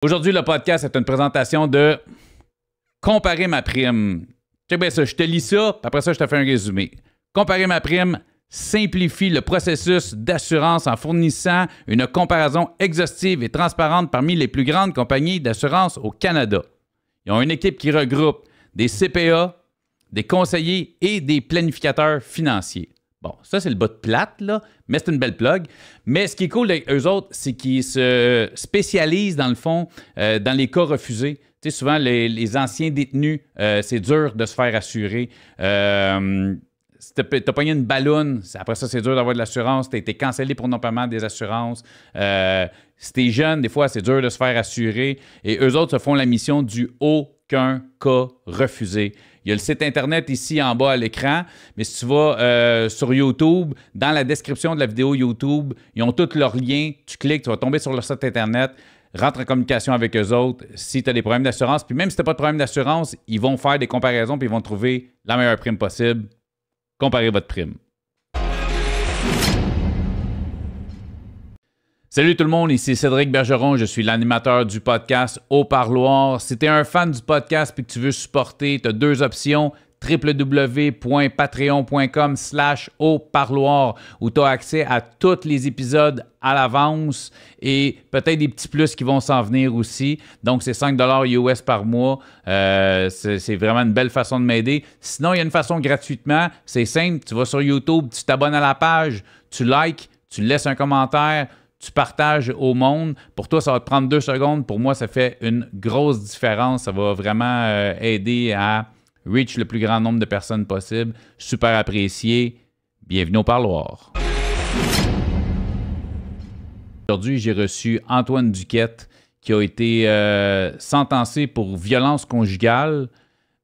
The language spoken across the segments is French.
Aujourd'hui, le podcast est une présentation de Comparer ma prime. Check bien ça, je te lis ça, puis après ça, je te fais un résumé. Comparer ma prime simplifie le processus d'assurance en fournissant une comparaison exhaustive et transparente parmi les plus grandes compagnies d'assurance au Canada. Ils ont une équipe qui regroupe des CPA, des conseillers et des planificateurs financiers. Bon, ça, c'est le bas de plate, là, mais c'est une belle plug. Mais ce qui est cool avec eux autres, c'est qu'ils se spécialisent, dans le fond, dans les cas refusés. Tu sais, souvent, les anciens détenus, c'est dur de se faire assurer. Si t'as pogné une balloune, après ça, c'est dur d'avoir de l'assurance. T'as été cancellé pour non-paiement des assurances. Si t'es jeune, des fois, c'est dur de se faire assurer. Et eux autres se font la mission du aucun cas refusé. Il y a le site Internet ici en bas à l'écran, mais si tu vas sur YouTube, dans la description de la vidéo YouTube, ils ont tous leurs liens. Tu cliques, tu vas tomber sur leur site Internet, rentre en communication avec eux autres si tu as des problèmes d'assurance. Puis même si tu n'as pas de problème d'assurance, ils vont faire des comparaisons puis ils vont trouver la meilleure prime possible. Comparez votre prime. Salut tout le monde, ici Cédric Bergeron, je suis l'animateur du podcast Au Parloir. Si tu es un fan du podcast et que tu veux supporter, tu as deux options, www.patreon.com/auparloir où tu as accès à tous les épisodes à l'avance et peut-être des petits plus qui vont s'en venir aussi. Donc, c'est 5 $ US par mois. C'est vraiment une belle façon de m'aider. Sinon, il y a une façon gratuitement. C'est simple, tu vas sur YouTube, tu t'abonnes à la page, tu likes, tu laisses un commentaire, tu partages au monde. Pour toi, ça va te prendre 2 secondes. Pour moi, ça fait une grosse différence. Ça va vraiment aider à reach le plus grand nombre de personnes possible. Super apprécié. Bienvenue au Parloir. Aujourd'hui, j'ai reçu Antoine Duquette qui a été sentencé pour violence conjugale.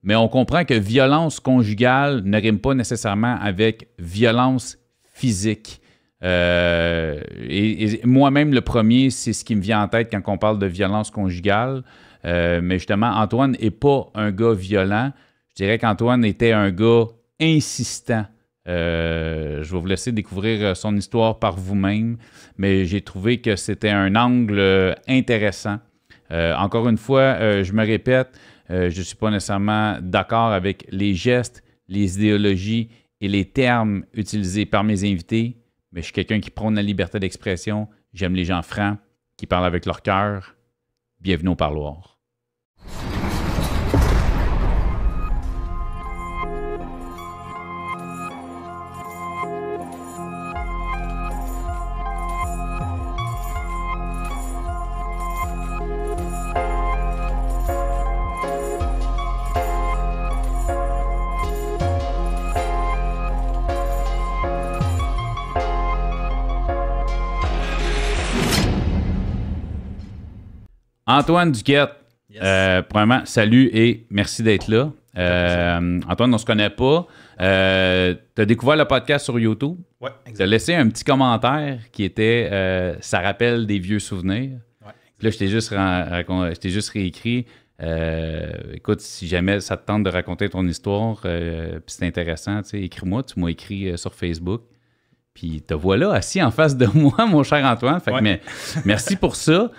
Mais on comprend que violence conjugale ne rime pas nécessairement avec violence physique. Et moi-même, le premier, c'est ce qui me vient en tête quand on parle de violence conjugale. Mais justement, Antoine n'est pas un gars violent. Je dirais qu'Antoine était un gars insistant. Je vais vous laisser découvrir son histoire par vous-même, mais j'ai trouvé que c'était un angle intéressant. Encore une fois, je me répète, je ne suis pas nécessairement d'accord avec les gestes, les idéologies et les termes utilisés par mes invités. Mais je suis quelqu'un qui prône la liberté d'expression. J'aime les gens francs, qui parlent avec leur cœur. Bienvenue au Parloir. Antoine Duquette, yes. Premièrement, salut et merci d'être là. Antoine, on ne se connaît pas. Tu as découvert le podcast sur YouTube. Oui, exactement. Tu as laissé un petit commentaire qui était « Ça rappelle des vieux souvenirs ouais, ». Là, je t'ai juste réécrit écoute, si jamais ça te tente de raconter ton histoire, puis c'est intéressant, écris-moi. Tu m'as écrit sur Facebook. Puis te voilà assis en face de moi, mon cher Antoine. Fait que mais, merci pour ça.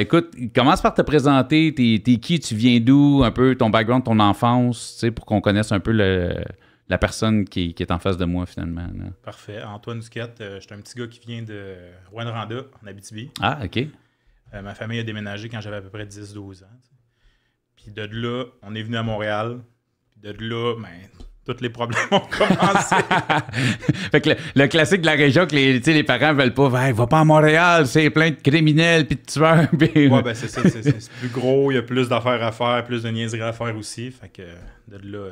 Écoute, commence par te présenter. T'es qui, tu viens d'où, un peu ton background, ton enfance, pour qu'on connaisse un peu la personne qui est en face de moi, finalement. Là. Parfait. Antoine Duquette, je suis un petit gars qui vient de Rouyn-Noranda, en Abitibi. Ah, OK. Ma famille a déménagé quand j'avais à peu près 10-12 ans. Puis de là, on est venu à Montréal. Puis de là, tous les problèmes ont commencé. Fait que le classique de la région que les parents veulent pas, hey, va pas à Montréal, c'est plein de criminels puis de tueurs. Pis... Ouais, ben c'est ça, c'est plus gros, il y a plus d'affaires à faire, plus de niaiseries à faire aussi. Fait que de là,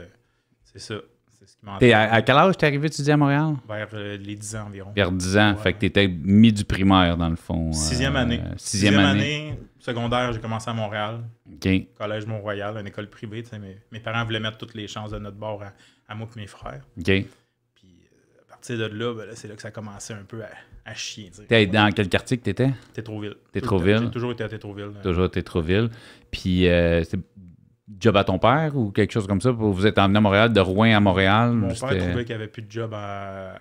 c'est ça. C'est ce qui m'en à quel âge t'es arrivé étudier à Montréal? Vers les 10 ans environ. Vers 10 ans, ouais. Fait que t'étais mis du primaire dans le fond. Sixième année. Sixième année. Secondaire, j'ai commencé à Montréal. OK. Collège Mont-Royal, une école privée. Mes parents voulaient mettre toutes les chances de notre bord à moi et mes frères. OK. Puis à partir de là, c'est là que ça a commencé un peu à chier. T'es dans quel quartier que t'étais? Tétroville. Tétroville. J'ai toujours été à Tétroville. Toujours à Tétroville. Puis job à ton père ou quelque chose comme ça? Vous êtes emmené à Montréal, de Rouen à Montréal? Mon père trouvait qu'il n'y avait plus de job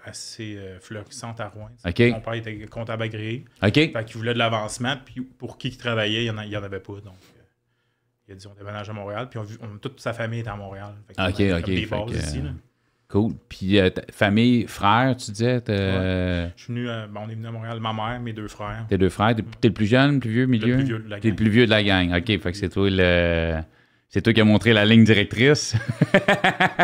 assez florissante à Rouen. OK. Mon père était comptable agréé. OK. Fait qu'il voulait de l'avancement. Puis pour qui il travaillait, il n'y en avait pas. Donc, il a dit on déménage à Montréal. Puis toute sa famille était à Montréal. Fait OK, on avait OK. comme des bases ici. Là. Cool. Puis famille, frère, tu disais? Ouais. Je suis venu, on est venu à Montréal. Ma mère, mes 2 frères. Tes 2 frères. T'es le plus jeune, le plus vieux, milieu? Le plus vieux de la gang. T'es le plus vieux de la gang. OK. Fait que c'est toi C'est toi qui as montré la ligne directrice.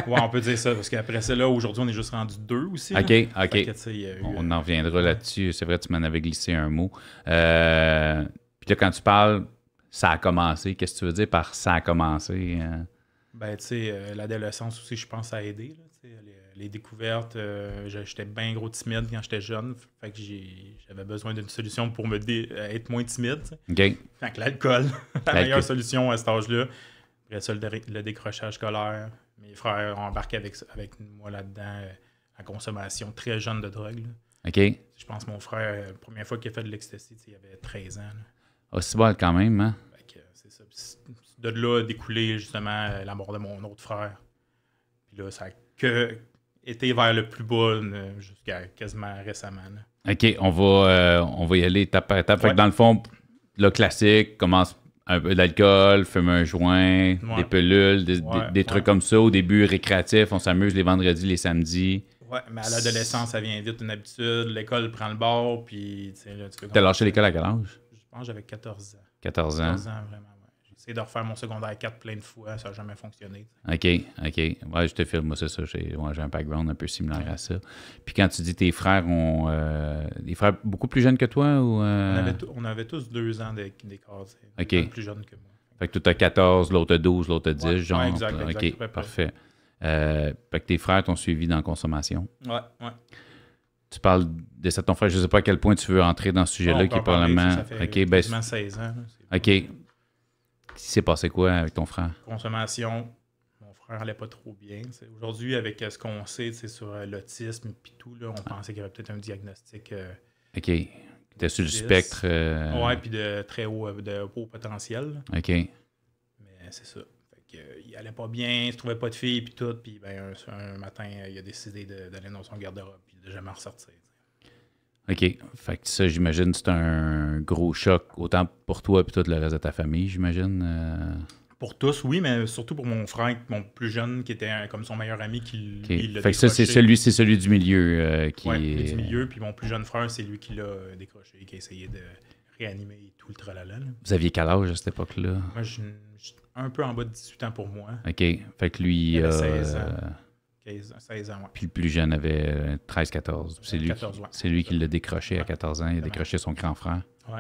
Ouais, on peut dire ça. Parce qu'après ça, là, aujourd'hui, on est juste rendu 2 aussi. OK, là. OK. Que, On en reviendra là-dessus. C'est vrai, tu m'en avais glissé un mot. Puis là, quand tu parles, ça a commencé. Qu'est-ce que tu veux dire par ça a commencé? Ben, tu sais, l'adolescence aussi, je pense, ça a aidé. Là, les découvertes, j'étais bien gros timide quand j'étais jeune. Fait que j'avais besoin d'une solution pour être moins timide. T'sais. OK. Fait que l'alcool, la meilleure solution à cet âge-là. Après ça, le décrochage scolaire. Mes frères ont embarqué avec moi là-dedans, la consommation très jeune de drogue. Là. OK. Je pense que mon frère, la première fois qu'il a fait de l'ecstasy, il avait 13 ans. Là. Ah, c'est bon quand même, hein? Fait que c'est ça. De là a découlé justement la mort de mon autre frère. Puis là, ça a été vers le plus bas jusqu'à quasiment récemment. Là. OK, on va y aller étape par étape. Fait que dans le fond, le classique, commence un peu d'alcool, fume un joint, des pilules, des trucs comme ça. Au début, récréatif, on s'amuse les vendredis, les samedis. Ouais, mais à l'adolescence, ça vient vite une habitude. L'école prend le bord, puis... T'as lâché l'école à quel âge? Je pense que j'avais 14 ans. 14 ans. 14 ans, vraiment, ouais. J'ai essayé de refaire mon secondaire 4 plein de fois, ça n'a jamais fonctionné. T'sais. OK. Ouais, je te filme, moi, c'est ça. J'ai un background un peu similaire à ça. Puis quand tu dis tes frères ont... des frères beaucoup plus jeunes que toi ou... On avait tous 2 ans d'écart. OK. Plus jeunes que moi. Fait que toi, t'as 14, l'autre 12, l'autre 10, genre. Ouais, exact, OK, parfait. Fait que tes frères t'ont suivi dans la consommation. Ouais. Tu parles de ça ton frère. Je ne sais pas à quel point tu veux entrer dans ce sujet-là qui est probablement... Ça fait quasiment 16 ans. Là, OK. Il s'est passé quoi avec ton frère? Consommation. Mon frère allait pas trop bien. Aujourd'hui, avec ce qu'on sait sur l'autisme et tout, là, on pensait qu'il y avait peut-être un diagnostic... OK. Tu étais sur le spectre... Ouais, puis de très haut potentiel. Là. OK. Mais c'est ça. Il allait pas bien, il se trouvait pas de filles, puis tout. Puis ben, un matin, il a décidé d'aller dans son garde-robe, puis de jamais ressortir. OK. Fait que ça, j'imagine, c'est un gros choc, autant pour toi et tout le reste de ta famille, j'imagine. Pour tous, oui, mais surtout pour mon frère, mon plus jeune, qui était comme son meilleur ami, qui l'a fait que ça, c'est celui du milieu qui est... celui du milieu, puis mon plus jeune frère, c'est lui qui l'a décroché, qui a essayé de réanimer tout le tralala. Là. Vous aviez quel âge à cette époque-là? Moi, je un peu en bas de 18 ans pour moi. OK. Fait que lui... Il avait 16 ans. 16 ans, ouais. Puis le plus jeune avait 13-14. C'est lui qui l'a décroché à 14 ans. Il a décroché son grand frère. Ouais.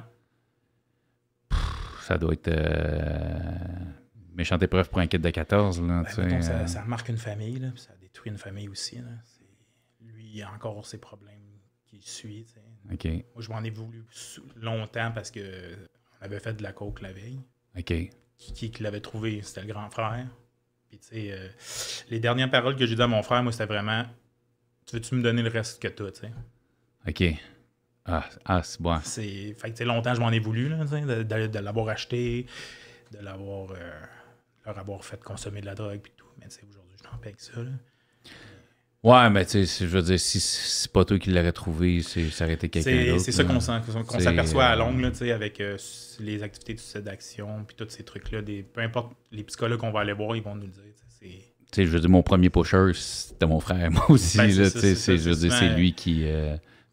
Ça doit être méchante épreuve pour un kid de 14. Là, mettons, ça marque une famille, là, puis ça détruit une famille aussi. Là. Lui, il a encore ses problèmes qui suivent. OK. Moi, je m'en ai voulu longtemps parce qu'on avait fait de la coke la veille. OK. Qui l'avait trouvé, c'était le grand frère. Puis, tu sais, les dernières paroles que j'ai dit à mon frère, moi, c'était vraiment tu veux-tu me donner le reste que t'as, tu sais. OK. Ah, c'est bon. Fait que, tu sais, longtemps, je m'en ai voulu, là, de l'avoir acheté, de leur avoir fait consommer de la drogue, puis tout. Mais, tu sais, aujourd'hui, je n'en paie que ça, là. Ouais, mais tu sais, je veux dire, si c'est pas toi qui l'aurais trouvé, ça aurait été quelqu'un d'autre. C'est ça qu'on s'aperçoit à longue, là, tu sais, avec les activités de sédaction, puis tous ces trucs-là. Peu importe les psychologues qu'on va aller voir, ils vont nous le dire. Tu sais, je veux dire, mon premier pusher, c'était mon frère, moi aussi. Je veux dire, c'est lui qui...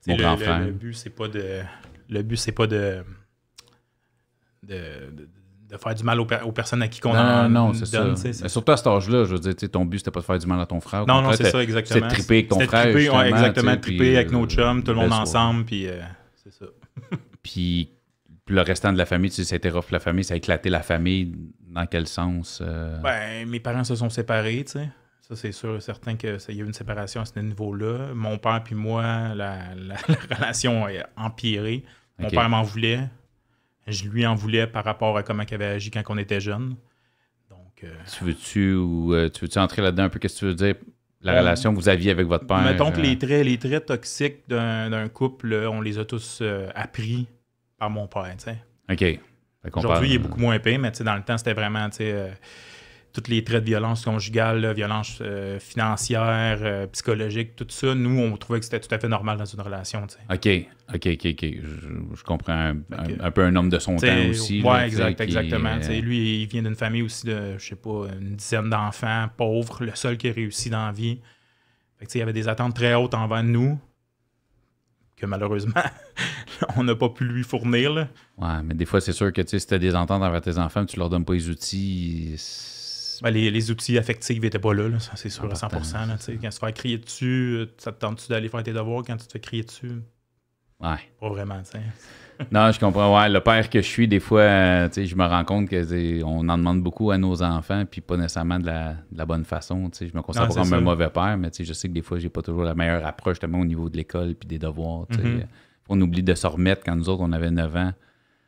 mon grand frère. Le but, c'est pas de faire du mal aux personnes à qui qu'on non, c'est donne. Mais surtout à cet âge-là, je veux dire, ton but, c'était pas de faire du mal à ton frère. Non, c'est ça, exactement. C'était de triper avec ton frère. Exactement, triper avec nos chums, tout le monde ensemble, puis c'est ça. Puis le restant de la famille, tu sais, ça a été rough, la famille, ça a éclaté la famille. Dans quel sens? Ben, mes parents se sont séparés, tu sais. Ça, c'est sûr et certain qu'il y a eu une séparation à ce niveau-là. Mon père puis moi, la relation a empiré. Mon père m'en voulait. Je lui en voulais par rapport à comment il avait agi quand on était jeune. Donc, tu veux-tu entrer là-dedans un peu? Qu'est-ce que tu veux dire? La relation que vous aviez avec votre père? Mettons que les traits toxiques d'un couple, on les a tous appris par mon père, tu sais. OK. Aujourd'hui, il est beaucoup moins épais, mais dans le temps, c'était vraiment, tous les traits de violence conjugale, là, violence financière, psychologique, tout ça, nous, on trouvait que c'était tout à fait normal dans une relation. OK. Je comprends un peu un homme de son temps aussi. Oui, exactement. Lui, il vient d'une famille aussi de, je sais pas, une dizaine d'enfants, pauvres, le seul qui a réussi dans la vie. Fait que, il y avait des attentes très hautes envers nous, que malheureusement, on n'a pas pu lui fournir. Là. Ouais, mais des fois, c'est sûr que si tu as des ententes envers tes enfants, tu leur donnes pas les outils. Les outils affectifs n'étaient pas là, ça, c'est sûr à 100%. Là, quand tu te fais crier dessus, ça te tente-tu d'aller faire tes devoirs quand tu te fais crier dessus? Ouais. Pas vraiment, tu sais. Non, je comprends. Ouais, le père que je suis, des fois, je me rends compte qu'on en demande beaucoup à nos enfants, puis pas nécessairement de la bonne façon. Je me considère pas comme un mauvais père, mais je sais que des fois, j'ai pas toujours la meilleure approche justement au niveau de l'école puis des devoirs. On oublie de se remettre quand nous autres, on avait 9 ans.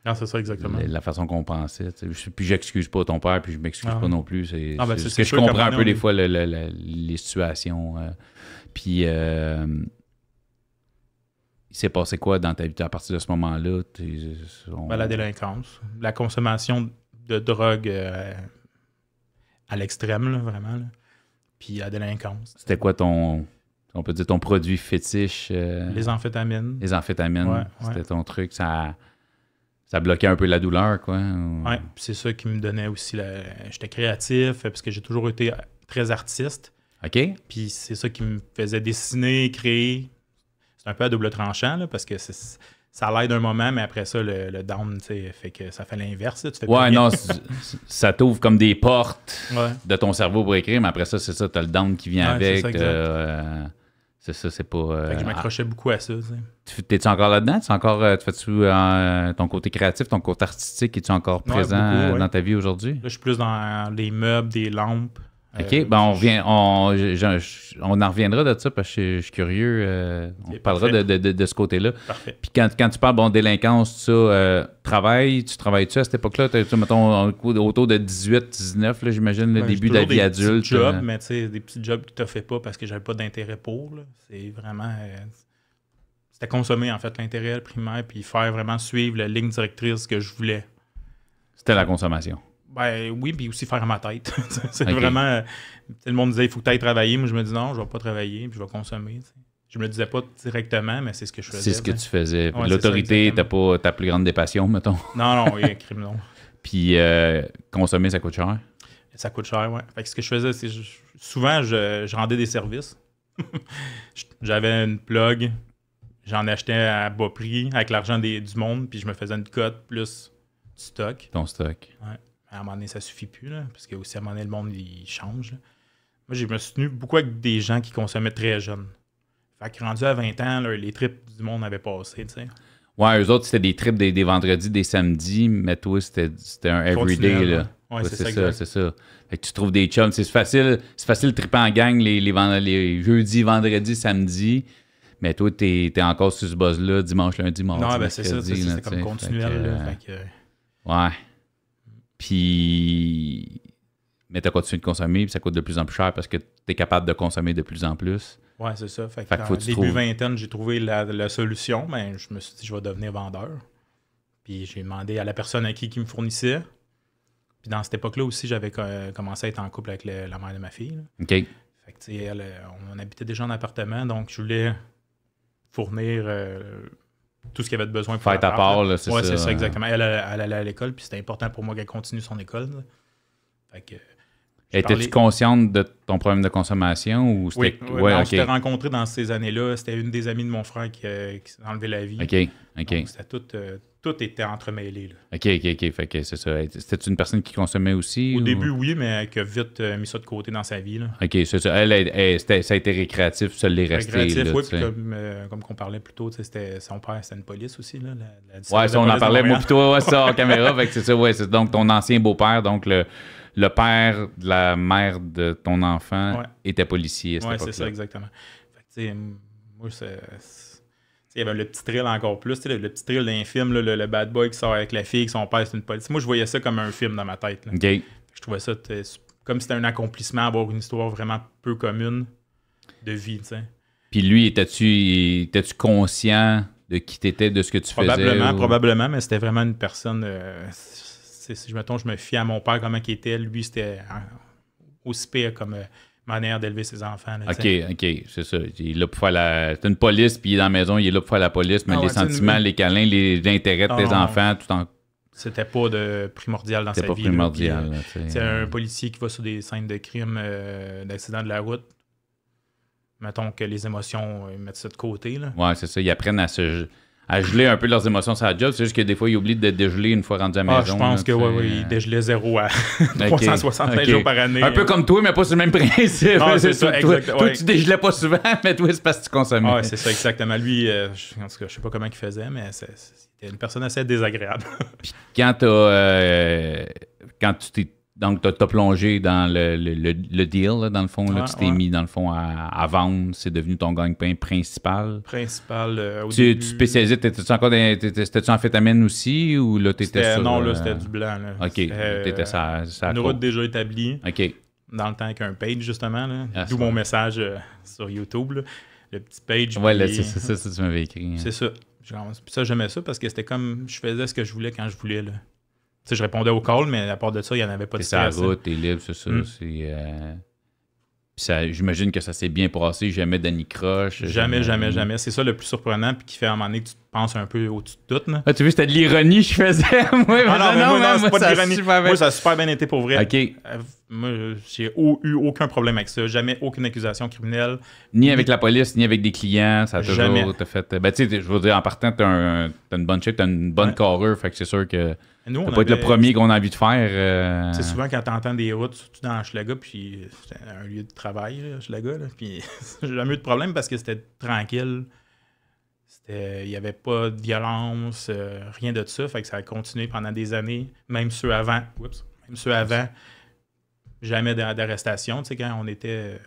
Non, c'est ça, exactement. La façon qu'on pensait. Puis j'excuse pas ton père, puis je m'excuse pas non plus. C'est que je comprends un peu des fois les situations. Puis il s'est passé quoi dans ta vie à partir de ce moment-là? La délinquance. La consommation de drogue à l'extrême, là, vraiment. Là. Puis la délinquance. C'était quoi on peut dire ton produit fétiche? Les amphétamines. Les amphétamines, c'était ton truc. Ça bloquait un peu la douleur, quoi? Oui, c'est ça qui me donnait aussi... J'étais créatif, parce que j'ai toujours été très artiste. OK. Puis c'est ça qui me faisait dessiner, créer. C'est un peu à double tranchant, là, parce que ça l'aide un moment, mais après ça, le down, fait que ça fait l'inverse. Ça t'ouvre comme des portes de ton cerveau pour écrire, mais après ça, c'est ça, t'as le down qui vient avec. C'est ça, c'est pas... Fait que je m'accrochais beaucoup à ça. T'es-tu encore là-dedans? Tu fais-tu ton côté créatif, ton côté artistique, es-tu encore présent beaucoup, dans ta vie aujourd'hui? Là, je suis plus dans les meubles, des lampes. OK, on en reviendra de ça parce que je suis curieux. On parlera de ce côté-là. Parfait. Puis quand tu parles délinquance, tout ça, tu travailles-tu à cette époque-là? Mettons, autour de 18, 19, là, j'imagine, le début de la vie adulte. Des petits jobs, mais tu sais, des petits jobs que tu ne fais pas parce que j'avais pas d'intérêt pour. Là. C'est vraiment... c'était consommer, en fait, l'intérêt primaire puis faire vraiment suivre la ligne directrice que je voulais. C'était la consommation. Ben oui, puis aussi faire à ma tête. C'est vraiment... Le monde disait, il faut que tu ailles travailler. Moi, je me dis non, je vais pas travailler, puis je vais consommer. T'sais. Je me le disais pas directement, mais c'est ce que je faisais. C'est ce que tu faisais. Ouais, l'autorité n'était pas ta plus grande des passions, mettons. Non, oui, crime, non. Puis consommer, ça coûte cher? Ça coûte cher, oui. Fait que ce que je faisais, c'est souvent, je rendais des services. J'avais une plug, j'en achetais à bas prix avec l'argent du monde, puis je me faisais une cote plus du stock. Ton stock. Ouais. À un moment donné, ça suffit plus, là, parce que aussi à un moment donné, le monde, il change. Là. Moi, je me suis tenu beaucoup avec des gens qui consommaient très jeunes. Fait que rendu à 20 ans, là, les trips du monde avaient passé, tu sais. Ouais, eux autres, c'était des trips des vendredis, des samedis, mais toi, c'était un everyday, là. Ouais, c'est ça. Fait que tu trouves des chums. C'est facile de tripper en gang les jeudis, vendredis, samedis. Mais toi, t'es encore sur ce buzz-là, dimanche, lundi, mardi. Non, ben c'est ça. C'est comme continuel. Ouais. Puis, mais tu as continué de consommer, puis ça coûte de plus en plus cher parce que tu es capable de consommer de plus en plus. Ouais, c'est ça. Fait que début vingtaine, j'ai trouvé la solution, mais je me suis dit, je vais devenir vendeur. Puis j'ai demandé à la personne à qui me fournissait. Puis dans cette époque-là aussi, j'avais commencé à être en couple avec la mère de ma fille. Là. OK. Fait que, tu sais, on habitait déjà en appartement, donc je voulais fournir... tout ce qu'il y avait de besoin pour faire ta part, là, c'est ça. Ouais, c'est ça, exactement. Elle allait à l'école, puis c'était important pour moi qu'elle continue son école. Là. Fait que... Étais-tu consciente de ton problème de consommation? Ou oui, on s'était rencontrés dans ces années-là. C'était une des amies de mon frère qui s'est enlevé la vie. OK. Donc, c'était tout était entremêlé. Là. OK. Fait que c'est ça. C'était une personne qui consommait aussi? Au début, oui, mais qui a vite mis ça de côté dans sa vie. Là. OK, c'est ça. Ça a été récréatif, ça l'est resté. Récréatif, oui. Puis comme qu'on parlait plus tôt, son père, c'était une police aussi. Là, ouais, ça, on en parlait, moi, plutôt, ça, en caméra. Fait que c'est ça, ouais. C'est donc ton ancien beau-père, donc le père de la mère de ton enfant était policier. Oui, c'est ça, exactement. Fait que, moi, il y avait le petit thrill encore plus. Le petit thrill d'un film, le bad boy qui sort avec la fille, que son père, c'est une police. Moi, je voyais ça comme un film dans ma tête. Là. Okay. Je trouvais ça comme si c'était un accomplissement, avoir une histoire vraiment peu commune de vie. T'sais. Puis lui, étais-tu conscient de qui t'étais, de ce que tu faisais? Probablement, mais c'était vraiment une personne... si je me fie à mon père, comment il était, lui, c'était aussi pire comme manière d'élever ses enfants. Là, OK, c'est ça. Il est là pour faire la... C'est une police, puis il est dans la maison, il est là pour faire la police, mais les sentiments, les câlins, les intérêts de tes enfants, tout en... C'était pas primordial dans sa vie. C'était pas primordial. C'est un policier qui va sur des scènes de crime, d'accident de la route. Mettons que les émotions, ils mettent ça de côté. Là. Ouais, c'est ça. Ils apprennent à geler un peu leurs émotions sur la job. C'est juste que des fois, ils oublient de dégeler une fois rendu à la maison. Je pense que oui, ils dégelaient 0 à 365 jours par année. Un peu comme toi, mais pas sur le même principe. Non, c'est ça, exactement. Toi, tu dégelais pas souvent, mais toi, c'est parce que tu consommais. Oui, c'est ça, exactement. Lui, en tout cas, je sais pas comment il faisait, mais c'était une personne assez désagréable. Puis quand tu t'es... Donc, tu as plongé dans le deal, là, dans le fond. Là, tu t'es mis, dans le fond, à vendre. C'est devenu ton gagne-pain principal. Au tu début... spécialisais, c'était-tu amphétamine aussi? Ou là, t'étais sur... Non, là, c'était du blanc. Là. OK, t'étais ça. Une route déjà établie. OK. Dans le temps avec un page, justement. Là. D'où mon message sur YouTube. Là. Le petit page. Ouais, là, c'est ça, tu m'avais écrit. C'est ça. Puis ça, j'aimais ça parce que c'était comme... Je faisais ce que je voulais quand je voulais, là. T'sais, je répondais au call, mais à part de ça, il n'y en avait pas de stress. C'est la route, t'es libre, c'est ça. J'imagine que ça s'est bien passé. Jamais Danny Croche. Jamais. C'est ça le plus surprenant, puis qui fait à un moment donné que tu te penses un peu au-dessus de tout. Là. Ah, tu vois, c'était de l'ironie que je faisais. Non, c'est pas de l'ironie. Moi, ça a super bien été pour vrai. OK. Moi, j'ai eu aucun problème avec ça. Jamais aucune accusation criminelle. Ni avec la police, ni avec des clients. Ça a toujours jamais. fait... Ben, tu sais, je veux dire, en partant, t'as une bonne chip, t'as une bonne carrure, fait que c'est sûr que... Nous, ça peut être le premier qu'on a envie de faire. C'est souvent quand t'entends des routes, surtout dans Hochelaga, puis c'était un lieu de travail, Hochelaga, puis j'ai jamais eu de problème parce que c'était tranquille. Il n'y avait pas de violence, rien de ça. Fait que ça a continué pendant des années, même ceux avant. Jamais d'arrestation. Tu sais, quand on était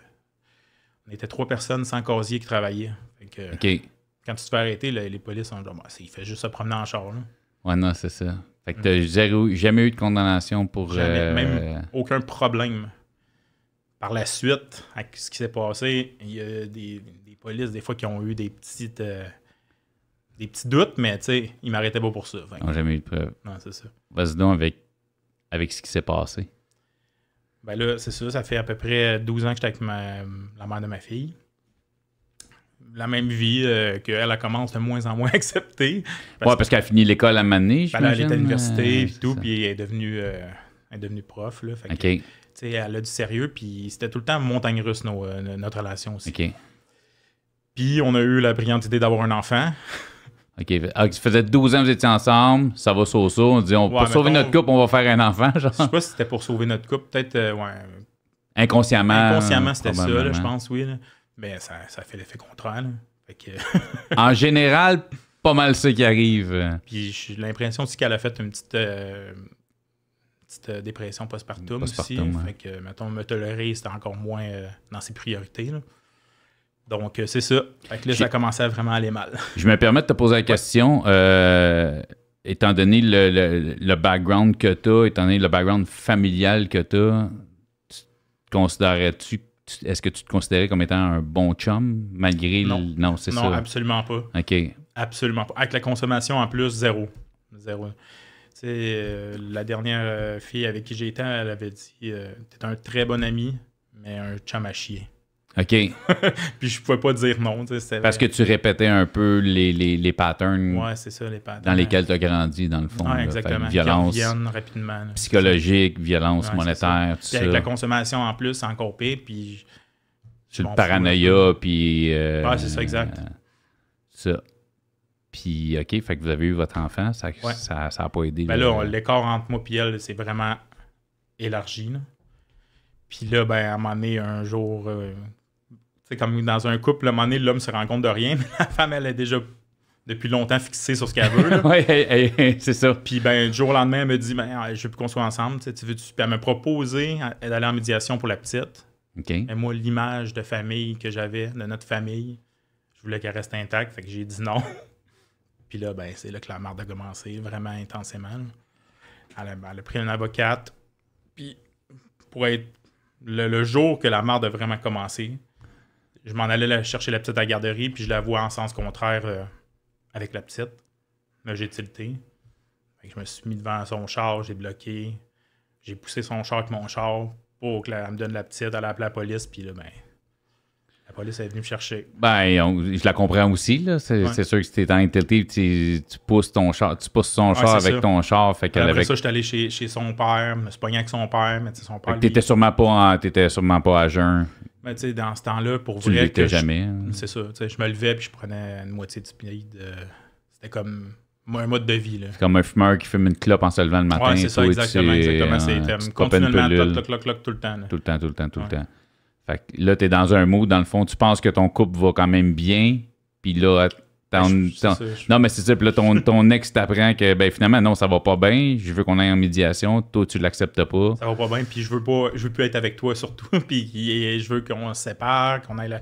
3 personnes sans casier qui travaillaient. Fait que, OK. Quand tu te fais arrêter, les polices ont dit il fait juste se promener en char. Là. Ouais, non, c'est ça. Fait que t'as jamais eu de condamnation pour... Jamais, même aucun problème. Par la suite, avec ce qui s'est passé, il y a des polices, des fois, qui ont eu des petits doutes, mais tu sais, ils m'arrêtaient pas pour ça. Ils n'ont jamais eu de preuve. Non, c'est ça. Vas-y donc avec ce qui s'est passé. Ben là, c'est ça. Ça fait à peu près 12 ans que j'étais avec la mère de ma fille. La même vie qu'elle commence de moins en moins à accepter. Parce qu'elle a fini l'école à Mané, elle est à l'université et tout, puis elle est devenue prof. Là, fait que, elle a du sérieux, puis c'était tout le temps montagne russe, notre relation aussi. OK. Puis on a eu la brillante idée d'avoir un enfant. OK. Ça faisait 12 ans que vous étiez ensemble, ça va so-so. On dit, pour sauver notre couple, on va faire un enfant. Genre. Je sais pas si c'était pour sauver notre couple, peut-être, Inconsciemment. Inconsciemment, c'était ça, là, je pense, oui. Là. Mais ça fait l'effet contraire. Là. Fait que... En général, pas mal ça qui arrive. Puis j'ai l'impression aussi qu'elle a fait une petite dépression postpartum aussi. Ouais. Fait que, mettons, me tolérer, c'était encore moins dans ses priorités. Là. Donc, c'est ça. Fait que là, ça commençait à vraiment aller mal. Je me permets de te poser la question. Étant donné le background que tu as, étant donné le background familial que tu as, est-ce que tu te considérais comme étant un bon chum, malgré... Non, c'est ça. Non, absolument pas. OK. Absolument pas. Avec la consommation, en plus, zéro. La dernière fille avec qui j'étais, elle avait dit t'es un très bon ami, mais un chum à chier. OK. Puis je pouvais pas dire non. Parce que tu répétais un peu les patterns. Ouais, c'est ça, les patterns. Dans lesquels tu as grandi, dans le fond. Ouais, exactement. Violence qui reviennent rapidement. Là, psychologique, violence monétaire, tout ça. Puis avec la consommation en plus, c'est encore pire. Puis sur le paranoïa, puis... ouais, c'est ça, exact. Ça. Puis, OK, fait que vous avez eu votre enfant, ça n'a pas aidé. Ben là, l'écart entre moi et elle, c'est vraiment élargi. Là. Puis là, ben, à un moment donné, un jour... c'est comme dans un couple, à un moment donné, l'homme se rend compte de rien, mais la femme, elle est déjà depuis longtemps fixée sur ce qu'elle veut. Oui, c'est ça. Puis ben, du jour au lendemain, elle me dit je veux plus qu'on soit ensemble. Tu veux-tu? Puis elle m'a proposé d'aller en médiation pour la petite. Okay. Mais moi, l'image de famille que j'avais, de notre famille, je voulais qu'elle reste intacte. Fait que j'ai dit non. Puis là, ben, c'est là que la marde a commencé, vraiment intensément. Elle a pris une avocate. Puis pour être le jour que la marde a vraiment commencé, je m'en allais chercher la petite à la garderie, puis je la vois en sens contraire avec la petite. Là, j'ai tilté. Fait que je me suis mis devant son char, j'ai bloqué. J'ai poussé son char avec mon char pour qu'elle me donne la petite, elle a appelé la police, puis là, ben, la police est venue me chercher. Ben, je la comprends aussi, là. C'est sûr que si t'es en interdit, tu pousses son char avec ton char. Fait après ça, j'étais allé chez son père, me suis pogné avec son père, mais tu sais, son père. T'étais sûrement pas à jeun. Mais tu sais, dans ce temps-là, pour tu vrai. L'étais jamais. Hein. C'est ça. Tu sais, je me levais, puis je prenais une moitié de speed. C'était comme un mode de vie, là. C'est comme un fumeur qui fume une clope en se levant le matin. Ouais, c'est ça, exactement. C'était continuellement, cloc, tout le temps. Là. Tout le temps. Fait que là, t'es dans un mood, dans le fond, tu penses que ton couple va quand même bien, puis là, non, mais c'est ça, puis là, ton ex t'apprend que, ben finalement, non, ça va pas bien, je veux qu'on aille en médiation, toi, tu l'acceptes pas. Ça va pas bien, puis je veux plus être avec toi, surtout, puis je veux qu'on se sépare, qu'on aille là.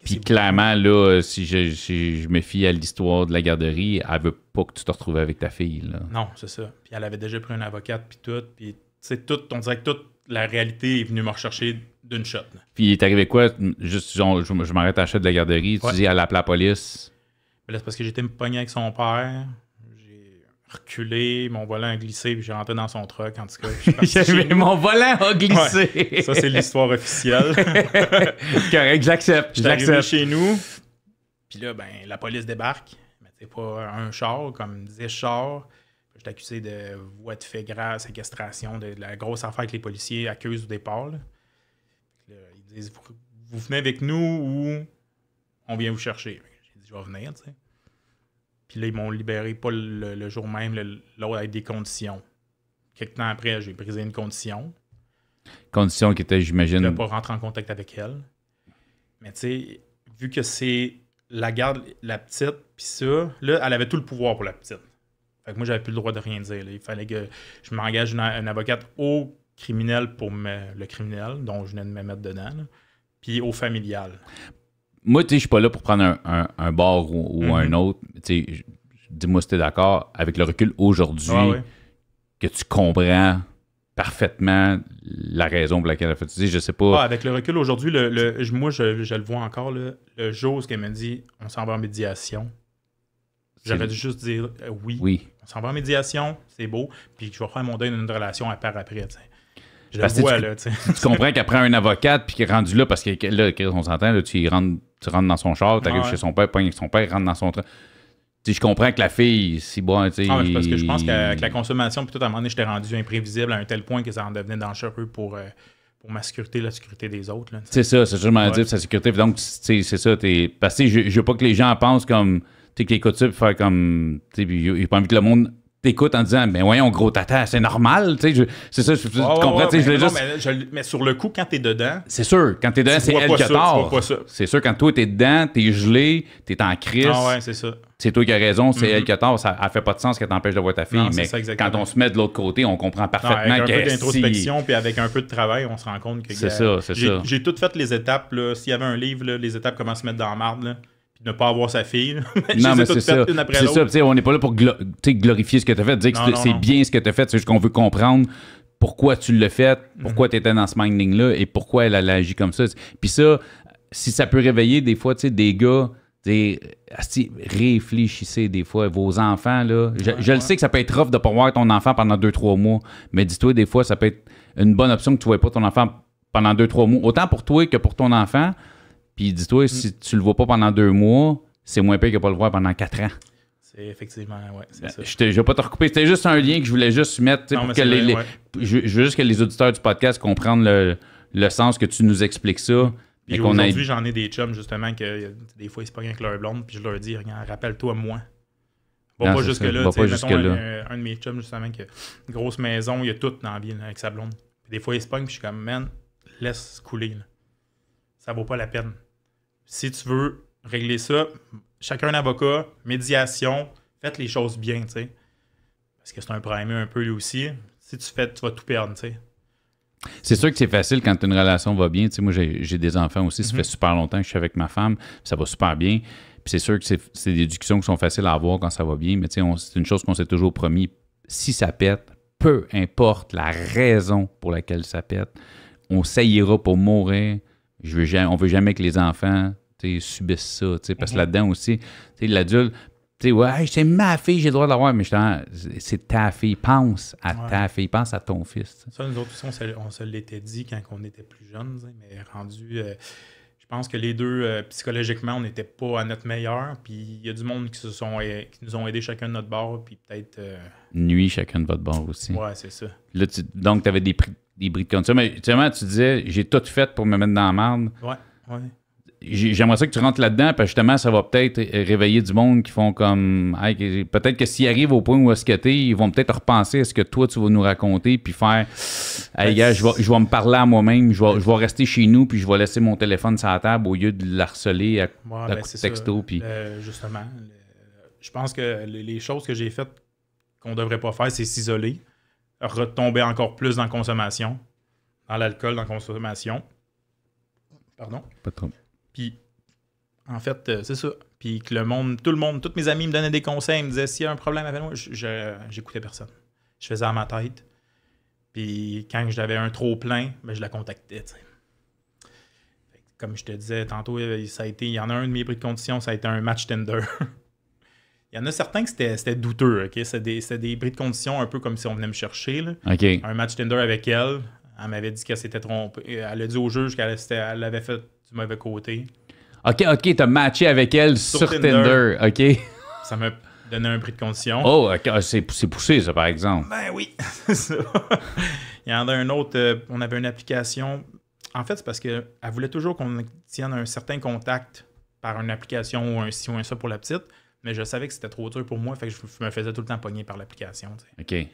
Puis clairement, là, si je me fie à l'histoire de la garderie, elle veut pas que tu te retrouves avec ta fille, là. Non, c'est ça. Puis elle avait déjà pris une avocate, puis tout, puis tu sais, on dirait que toute la réalité est venue me rechercher d'une shot. Là. Puis il est arrivé quoi? Juste, je m'arrête à la chute de la garderie, tu dis, elle a appelé la police. Mais là, c'est parce que j'étais pogné avec son père, j'ai reculé, mon volant a glissé, puis j'ai rentré dans son truck, en tout cas. Mon volant a glissé! Ouais, ça, c'est l'histoire officielle. Correct, j'accepte. J'étais arrivé chez nous, puis là, ben, la police débarque, mais c'est pas un char, comme 10 chars. J'étais accusé de voie de fait grave, séquestration, de la grosse affaire que les policiers accusent au départ. Là. Là, ils disent, vous venez avec nous ou on vient vous chercher. J'ai dit, je vais venir, tu sais. Puis là, ils m'ont libéré pas le jour même, l'autre avec des conditions. Quelques temps après, j'ai brisé une condition. Condition qui était, j'imagine... De ne pas rentrer en contact avec elle. Mais tu sais, vu que c'est la garde, la petite, puis ça, là, elle avait tout le pouvoir pour la petite. Fait que moi, j'avais plus le droit de rien dire. Là. Il fallait que je m'engage une avocate au criminel pour le criminel, dont je venais de me mettre dedans, là, puis au familial. Moi, tu sais, je suis pas là pour prendre un bord ou un autre. Tu sais, dis-moi si t'es d'accord, avec le recul aujourd'hui, que tu comprends parfaitement la raison pour laquelle elle a fait ça. Je sais pas. Avec le recul aujourd'hui, moi, je le vois encore, là, le jour où elle m'a dit on s'en va en médiation. J'aurais dû juste dire oui. On s'en va en médiation, c'est beau, puis je vais faire mon deuil d'une relation à part après, tu sais. Je le vois, là, tu sais. Tu comprends qu'après un avocate, puis qu'il est rendu là, parce que là, on s'entend, là, tu rentres dans son char, tu arrives chez son père, pogne avec son père, rentre dans son train. Je comprends que la fille, c'est bon, tu sais. Parce que je pense qu'avec la consommation, puis tout, à un moment donné, j'étais rendu imprévisible à un tel point que ça en devenait dangereux pour ma sécurité, la sécurité des autres. C'est ça, c'est sûrement dire sa sécurité. Donc, c'est ça. Parce que je veux pas que les gens pensent comme. Tu sais, qu'ils écoutent ça, puis faire comme. Tu sais, j'ai pas envie que le monde t'écoute en disant, ben voyons, gros tata, c'est normal. Tu sais, c'est ça, tu comprends. Mais sur le coup, quand t'es dedans. C'est sûr, quand t'es dedans, c'est elle qui a tort. C'est sûr, quand toi, t'es dedans, t'es gelé, t'es en crise. Ah ouais, c'est ça. C'est toi qui as raison, c'est elle qui a tort. Ça fait pas de sens qu'elle t'empêche de voir ta fille. Non, mais quand on se met de l'autre côté, on comprend parfaitement avec un peu d'introspection, puis avec un peu de travail, on se rend compte que. C'est ça. J'ai tout fait les étapes. S'il y avait un livre, là, les étapes comment se mettre dans la marde, là, puis ne pas avoir sa fille. Non, mais c'est ça. C'est ça, on n'est pas là pour glorifier ce que tu as fait, dire que c'est bien ce que tu as fait. C'est juste qu'on veut comprendre pourquoi tu l'as fait, pourquoi tu étais dans ce minding-là et pourquoi elle a agi comme ça. Puis ça, si ça peut réveiller des fois des gars. Réfléchissez des fois, vos enfants, là. Je le sais que ça peut être rough de ne pas voir ton enfant pendant 2-3 mois, mais dis-toi, des fois, ça peut être une bonne option que tu ne vois pas ton enfant pendant 2-3 mois, autant pour toi que pour ton enfant. Puis dis-toi, si tu le vois pas pendant 2 mois, c'est moins pire que pas le voir pendant 4 ans. C'est effectivement, ouais, c'est ça. Je vais pas te recouper. C'était juste un lien que je voulais juste mettre pour que je veux juste que les auditeurs du podcast comprennent le sens que tu nous expliques ça. Puis aujourd'hui, j'en ai des chums, justement, que des fois, ils se pognent avec leur blonde, puis je leur dis, regarde, rappelle-toi moi. Pas jusque-là. Un de mes chums, justement, qui a une grosse maison, il y a tout dans la vie avec sa blonde. Puis des fois, ils se pognent, puis je suis comme, man, laisse couler. Là. Ça vaut pas la peine. Si tu veux régler ça, chacun un avocat, médiation, faites les choses bien, tu sais. Parce que c'est un primé un peu lui aussi. Si tu vas tout perdre, tu sais. C'est sûr que c'est facile quand une relation va bien. Tu sais, moi, j'ai des enfants aussi. Ça fait super longtemps que je suis avec ma femme. Ça va super bien. Puis c'est sûr que c'est des discussions qui sont faciles à avoir quand ça va bien. Mais tu sais, c'est une chose qu'on s'est toujours promis. Si ça pète, peu importe la raison pour laquelle ça pète, on saillira pour mourir. On veut jamais que les enfants subissent ça. Parce que là-dedans aussi, l'adulte, Tu sais, ouais, c'est ma fille, j'ai le droit de l'avoir, mais c'est ta fille. Pense à ta fille, pense à ton fils. Ça, nous autres aussi, on se l'était dit quand on était plus jeunes, mais rendu... je pense que les deux, psychologiquement, on n'était pas à notre meilleur. Puis il y a du monde qui nous ont aidés chacun de notre bord, puis peut-être... Nuit chacun de votre bord aussi. Ouais, c'est ça. Là, donc, tu avais des bris de condition. Mais justement, tu disais, j'ai tout fait pour me mettre dans la merde. Ouais. J'aimerais ça que tu rentres là-dedans, parce que justement, ça va peut-être réveiller du monde qui font comme... Hey, peut-être que s'ils arrivent au point où est-ce que t'es, ils vont peut-être repenser à ce que toi, tu vas nous raconter, puis faire... Hey, gars, je vais me parler à moi-même, je vais rester chez nous, puis je vais laisser mon téléphone sur la table au lieu de l'harceler à coup de texto. Puis... justement, je pense que les choses que j'ai faites qu'on devrait pas faire, c'est s'isoler, retomber encore plus dans la consommation, dans l'alcool, dans la consommation. Pardon? Pas trop. Puis, en fait, c'est ça. Puis que tout le monde, tous mes amis me donnaient des conseils, ils me disaient s'il y a un problème avec moi, j'écoutais personne. Je faisais à ma tête. Puis quand j'avais un trop plein, ben, je la contactais. T'sais. Comme je te disais tantôt, il y en a un de mes prix de condition, ça a été un match Tinder. Il y en a certains que c'était douteux. Okay? C'était des prix de condition un peu comme si on venait me chercher. Là. Okay. Un match Tinder avec elle. Elle m'avait dit qu'elle s'était trompée. Elle a dit au juge qu'elle l'avait fait du mauvais côté. OK, t'as matché avec elle sur Tinder. OK. Ça m'a donné un prix de condition. Oh, OK. C'est poussé, ça, par exemple. Ben oui, c'est ça. Il y en a un autre, on avait une application. En fait, c'est parce qu'elle voulait toujours qu'on tienne un certain contact par une application ou un ci ou un ça pour la petite, mais je savais que c'était trop dur pour moi, fait que je me faisais tout le temps pogner par l'application. T'sais. OK.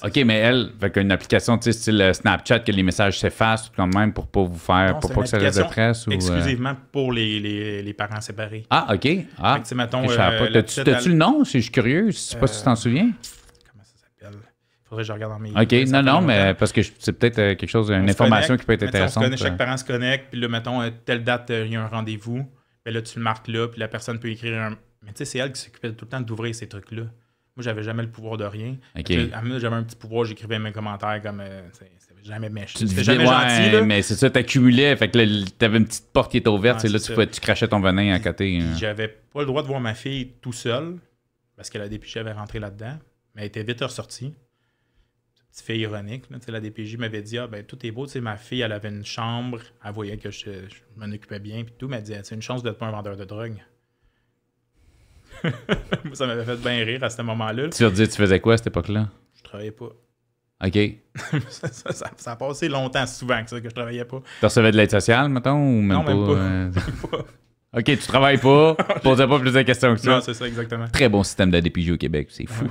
OK, mais elle, fait qu'une application, tu sais, style Snapchat, que les messages s'effacent quand même pour pas vous faire, pour pas que ça reste de presse ou... exclusivement pour les parents séparés. Ah, OK. Ah, fait que, mettons, t'as-tu le nom? Je suis curieux, je sais pas si tu t'en souviens. Comment ça s'appelle? Faudrait que je regarde dans mes... OK, non, mais parce que c'est peut-être quelque chose, une information qui peut être intéressante. Chaque parent se connecte, puis là, mettons, telle date, il y a un rendez-vous, puis là, tu le marques là, puis la personne peut écrire un... Mais tu sais, c'est elle qui s'occupait tout le temps d'ouvrir ces trucs-là. Moi, j'avais jamais le pouvoir de rien. Okay. J'avais un petit pouvoir, j'écrivais mes commentaires comme... c'était jamais méchant. C'était jamais gentil, là. Mais c'est ça, t'accumulais. Fait que là, t'avais une petite porte qui était ouverte. Ouais, là, tu crachais ton venin à côté. J'avais pas le droit de voir ma fille tout seul, parce que la DPJ avait rentré là-dedans. Mais elle était vite ressortie. Petite fille ironique. Là, la DPJ m'avait dit, tout est beau. Ma fille, elle avait une chambre. Elle voyait que je m'en occupais bien. Puis tout, mais elle disait, c'est une chance d'être pas un vendeur de drogue. Ça m'avait fait bien rire à ce moment-là. Tu leur dis, tu faisais quoi à cette époque-là? Je travaillais pas. OK. ça a passé longtemps, souvent que ça, que je travaillais pas. Tu recevais de l'aide sociale, mettons, ou même non, pas? Même pas. OK, tu travailles pas, tu posais pas plus de questions que ça. Non, c'est ça, exactement. Très bon système de DPJ au Québec, c'est fou. Ouais.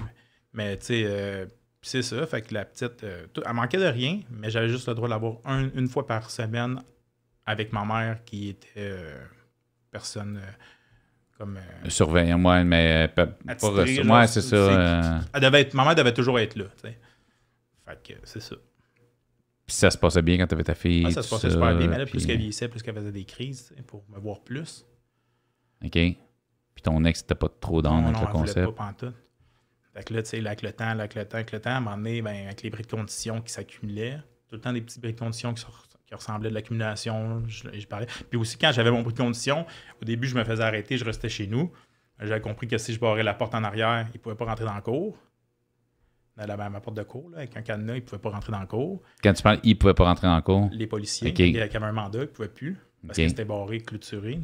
Mais tu sais, c'est ça, fait que la petite, elle manquait de rien, mais j'avais juste le droit de l'avoir une fois par semaine avec ma mère qui était personne... comme surveillant, moi, mais pas moi, c'est ça. Ma mère devait toujours être là, tu sais. Fait que c'est ça. Puis ça se passait bien quand tu avais ta fille. Ah, ça se passait super bien, mais là, plus qu'elle vieillissait, plus qu'elle faisait des crises, pour me voir plus. OK. Puis ton ex, t'étais pas trop dans avec le concept. Non, pas pantoute. Fait que là, tu sais, avec le temps, à un moment donné, ben, avec les bris de condition qui s'accumulaient, tout le temps des petits bris de condition qui ressemblaient de l'accumulation, je parlais. Puis aussi, quand j'avais mon bris de condition, au début, je me faisais arrêter, je restais chez nous. J'avais compris que si je barrais la porte en arrière, il ne pouvait pas rentrer dans la cour. Dans ma porte de cour, là, avec un cadenas, il ne pouvait pas rentrer dans la cour. Quand tu parles, il ne pouvait pas rentrer dans la cour? Les policiers qui avaient un mandat, ils ne pouvaient plus, parce que c'était barré, clôturé.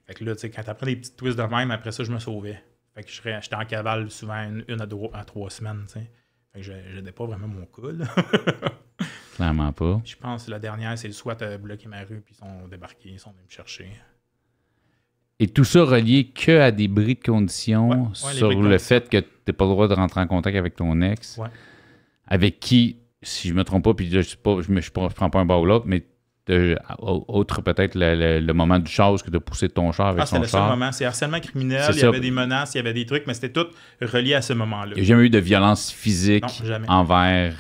Fait que là, tu sais, quand tu apprends des petits twists de même, après ça, je me sauvais. Fait que j'étais en cavale souvent une à 3 semaines, tu sais. Fait que je n'aidais pas vraiment mon cas, là. Clairement pas. Je pense que la dernière, c'est le SWAT a bloqué ma rue, puis ils sont débarqués, ils sont venus me chercher. Et tout ça relié que à des bris de condition sur le fait que tu n'as pas le droit de rentrer en contact avec ton ex, avec qui, si je me trompe pas, puis je ne prends pas un bas ou l'autre, mais autre peut-être le moment du char que de pousser ton char avec son char. C'est le seul moment. C'est harcèlement criminel, il y avait des menaces, il y avait des trucs, mais c'était tout relié à ce moment-là. Il n'y a jamais eu de violence physique envers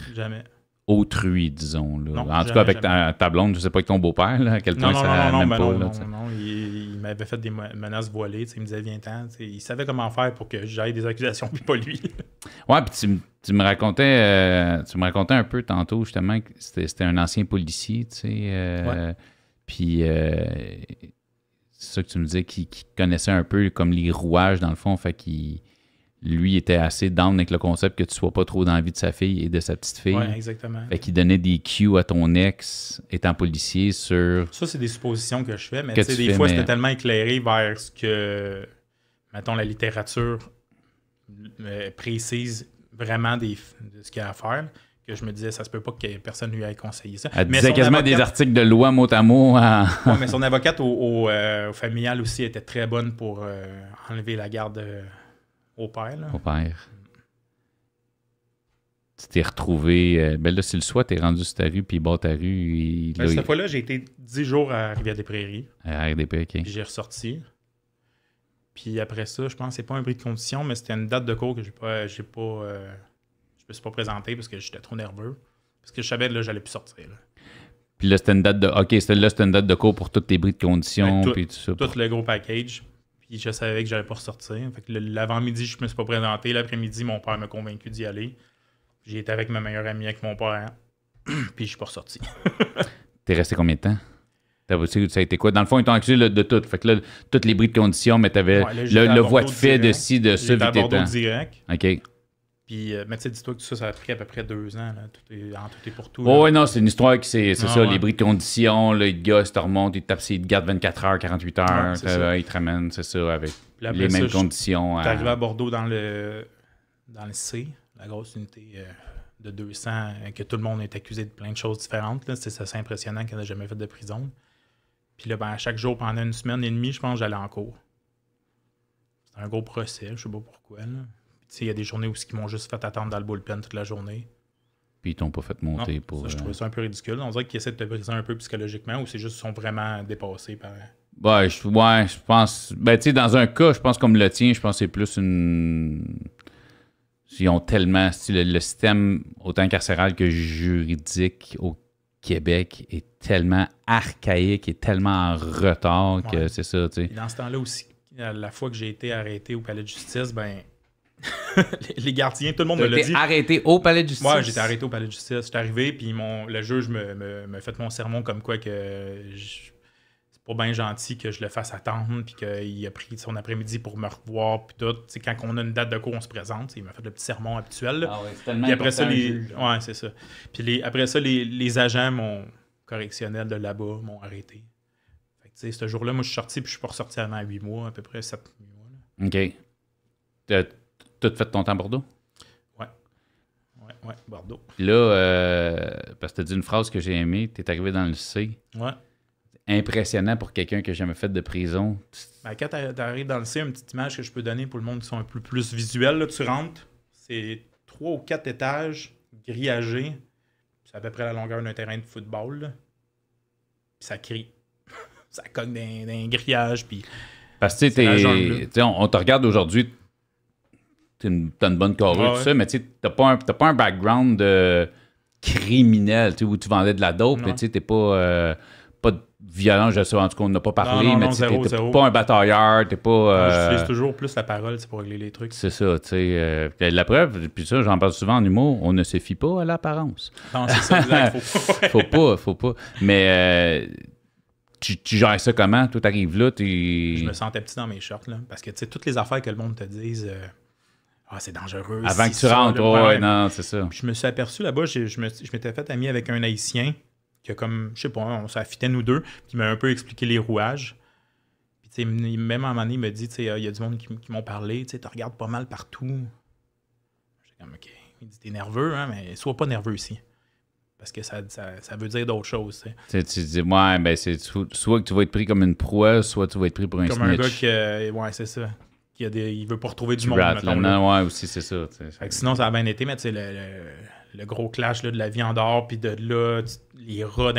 autrui, disons. Là. Non, en tout cas, avec ta blonde, je ne sais pas avec ton beau-père, là, à quel point ça n'aime pas. Non, il m'avait fait des menaces voilées. Il me disait, viens-t'en. Il savait comment faire pour que j'aille des accusations, puis pas lui. Ouais, puis tu me racontais un peu tantôt, justement, que c'était un ancien policier, tu sais. Puis c'est ça que tu me disais, qui connaissait un peu comme les rouages, dans le fond. Fait qu'il lui était assez down avec le concept que tu sois pas trop dans la vie de sa fille et de sa petite fille. Oui, exactement. Fait qu'il donnait des cues à ton ex, étant policier, sur... Ça, c'est des suppositions que je fais, mais des fois, c'était tellement éclairé vers ce que, mettons, la littérature précise vraiment de ce qu'il y a à faire, que je me disais, ça se peut pas que personne lui ait conseillé ça. Elle disait quasiment des articles de loi mot à mot. Oui, mais son avocate au familial aussi était très bonne pour enlever la garde au père. Là. Au père. Tu t'es retrouvé... ben là, si le soir, t'es rendu sur ta rue, puis il bat ta rue. Cette fois-là, j'ai été 10 jours à Rivière-des-Prairies. À RDP, OK. Puis j'ai ressorti. Puis après ça, je pense que c'est pas un bris de condition, mais c'était une date de cours que je me suis pas présenté parce que j'étais trop nerveux. Parce que je savais que j'allais plus sortir. Là. Puis là, c'était une date de... OK, c'était une date de cours pour tous tes bris de condition, puis tout ça. Tout le gros package. Puis je savais que j'allais pas ressortir. Fait que l'avant-midi, je me suis pas présenté. L'après-midi, mon père m'a convaincu d'y aller. J'ai été avec ma meilleure amie, avec mon père. Puis je suis pas ressorti. T'es resté combien de temps? Ça a été quoi? Dans le fond, ils t'ont accusé de tout. Fait que là, toutes les bris de condition, mais t'avais le voie de fait de ci, de ça, vite à Bordeaux direct. OK. Puis, mais tu sais, dis-toi que ça a pris à peu près 2 ans. Là. Tout est pour tout. Oh, oui, non, c'est une histoire qui c'est ça, les bris de condition, là, ils te gossent, ils te remontent, ils te tapent, ils te gardent 24 heures, 48 heures, ils te ramènent, c'est ça, avec les mêmes conditions. T'es arrivé à Bordeaux dans le C, la grosse unité de 200, que tout le monde est accusé de plein de choses différentes. C'est assez impressionnant qu'on n'a jamais fait de prison. Puis là, à chaque jour, pendant 1 semaine et demie, je pense que j'allais en cours. C'était un gros procès, je sais pas pourquoi. Il y a des journées où ils m'ont juste fait attendre dans le bullpen toute la journée. Puis ils t'ont pas fait monter pour... je trouvais ça un peu ridicule. On dirait qu'ils essaient de te briser un peu psychologiquement ou c'est juste qu'ils sont vraiment dépassés par... je pense... Ben, tu sais, dans un cas, je pense comme le tien, je pense que c'est plus une... Ils ont tellement... Le système, autant carcéral que juridique au Québec, est tellement archaïque et tellement en retard que c'est ça, tu sais. Dans ce temps-là aussi, la fois que j'ai été arrêté au palais de justice, ben... les gardiens, tout le monde me l'a dit. T'es arrêté au palais de justice? Ouais, j'étais arrêté au palais de justice. J'étais arrivé, puis le juge me fait mon sermon comme quoi que c'est pas bien gentil que je le fasse attendre, puis qu'il a pris son après-midi pour me revoir, puis tout. T'sais, quand on a une date de cours, on se présente. Il m'a fait le petit sermon habituel. Là. Ah ouais, c'est tellement puis après ça, juge, ouais, c'est ça. Puis après ça, les agents correctionnels de là-bas m'ont arrêté. Fait que, ce jour-là, moi, je suis sorti, puis je suis pas ressorti avant 8 mois, à peu près 7 mois. Là. OK. T'as fait ton temps à Bordeaux? Ouais, Bordeaux. Puis là, parce que t'as dit une phrase que j'ai aimée, t'es arrivé dans le C. Ouais. Impressionnant pour quelqu'un qui n'a jamais fait de prison. Ben, quand t'arrives dans le C, une petite image que je peux donner pour le monde qui sont un peu plus visuels, là, tu rentres, c'est 3 ou 4 étages grillagés. C'est à peu près la longueur d'un terrain de football. Là. Puis ça crie. Ça cogne d'un grillage. Puis parce que on te regarde aujourd'hui, t'as une bonne carrure, tout ça, mais tu sais, t'as pas un background de criminel, où tu vendais de la dope, mais tu sais, t'es pas de violent, je sais, en tout cas, on n'a pas parlé, mais t'es pas un batailleur, t'es pas... J'utilise toujours plus la parole pour régler les trucs. C'est ça, tu sais. La preuve, puis ça, j'en parle souvent en humour, on ne se fie pas à l'apparence. Non, c'est ça, exact, faut pas. Mais... Tu gères ça comment? Toi, t'arrives là, Je me sentais petit dans mes shorts, là. Parce que, tu sais, toutes les affaires que le monde te dise, c'est dangereux. Avant que tu rentres, ouais, non, c'est ça. Puis je me suis aperçu là-bas, je m'étais fait ami avec un Haïtien qui a comme, je sais pas, on s'affitait nous deux, qui m'a un peu expliqué les rouages. Puis, tu sais, même à un moment donné, il me dit, tu sais, il y a du monde qui m'ont parlé, tu sais, tu regardes pas mal partout. J'étais comme, OK. Il dit, t'es nerveux, hein, mais sois pas nerveux ici. Parce que ça veut dire d'autres choses. Tu dis, ouais, ben c'est soit que tu vas être pris comme une proie, soit tu vas être pris pour un snitch. Comme un gars qui, ouais, c'est ça. Il veut pas retrouver du monde. Ouais, aussi, c'est ça. Fait que sinon, ça a bien été, mais tu sais, le gros clash là, de la viande puis de là, les rats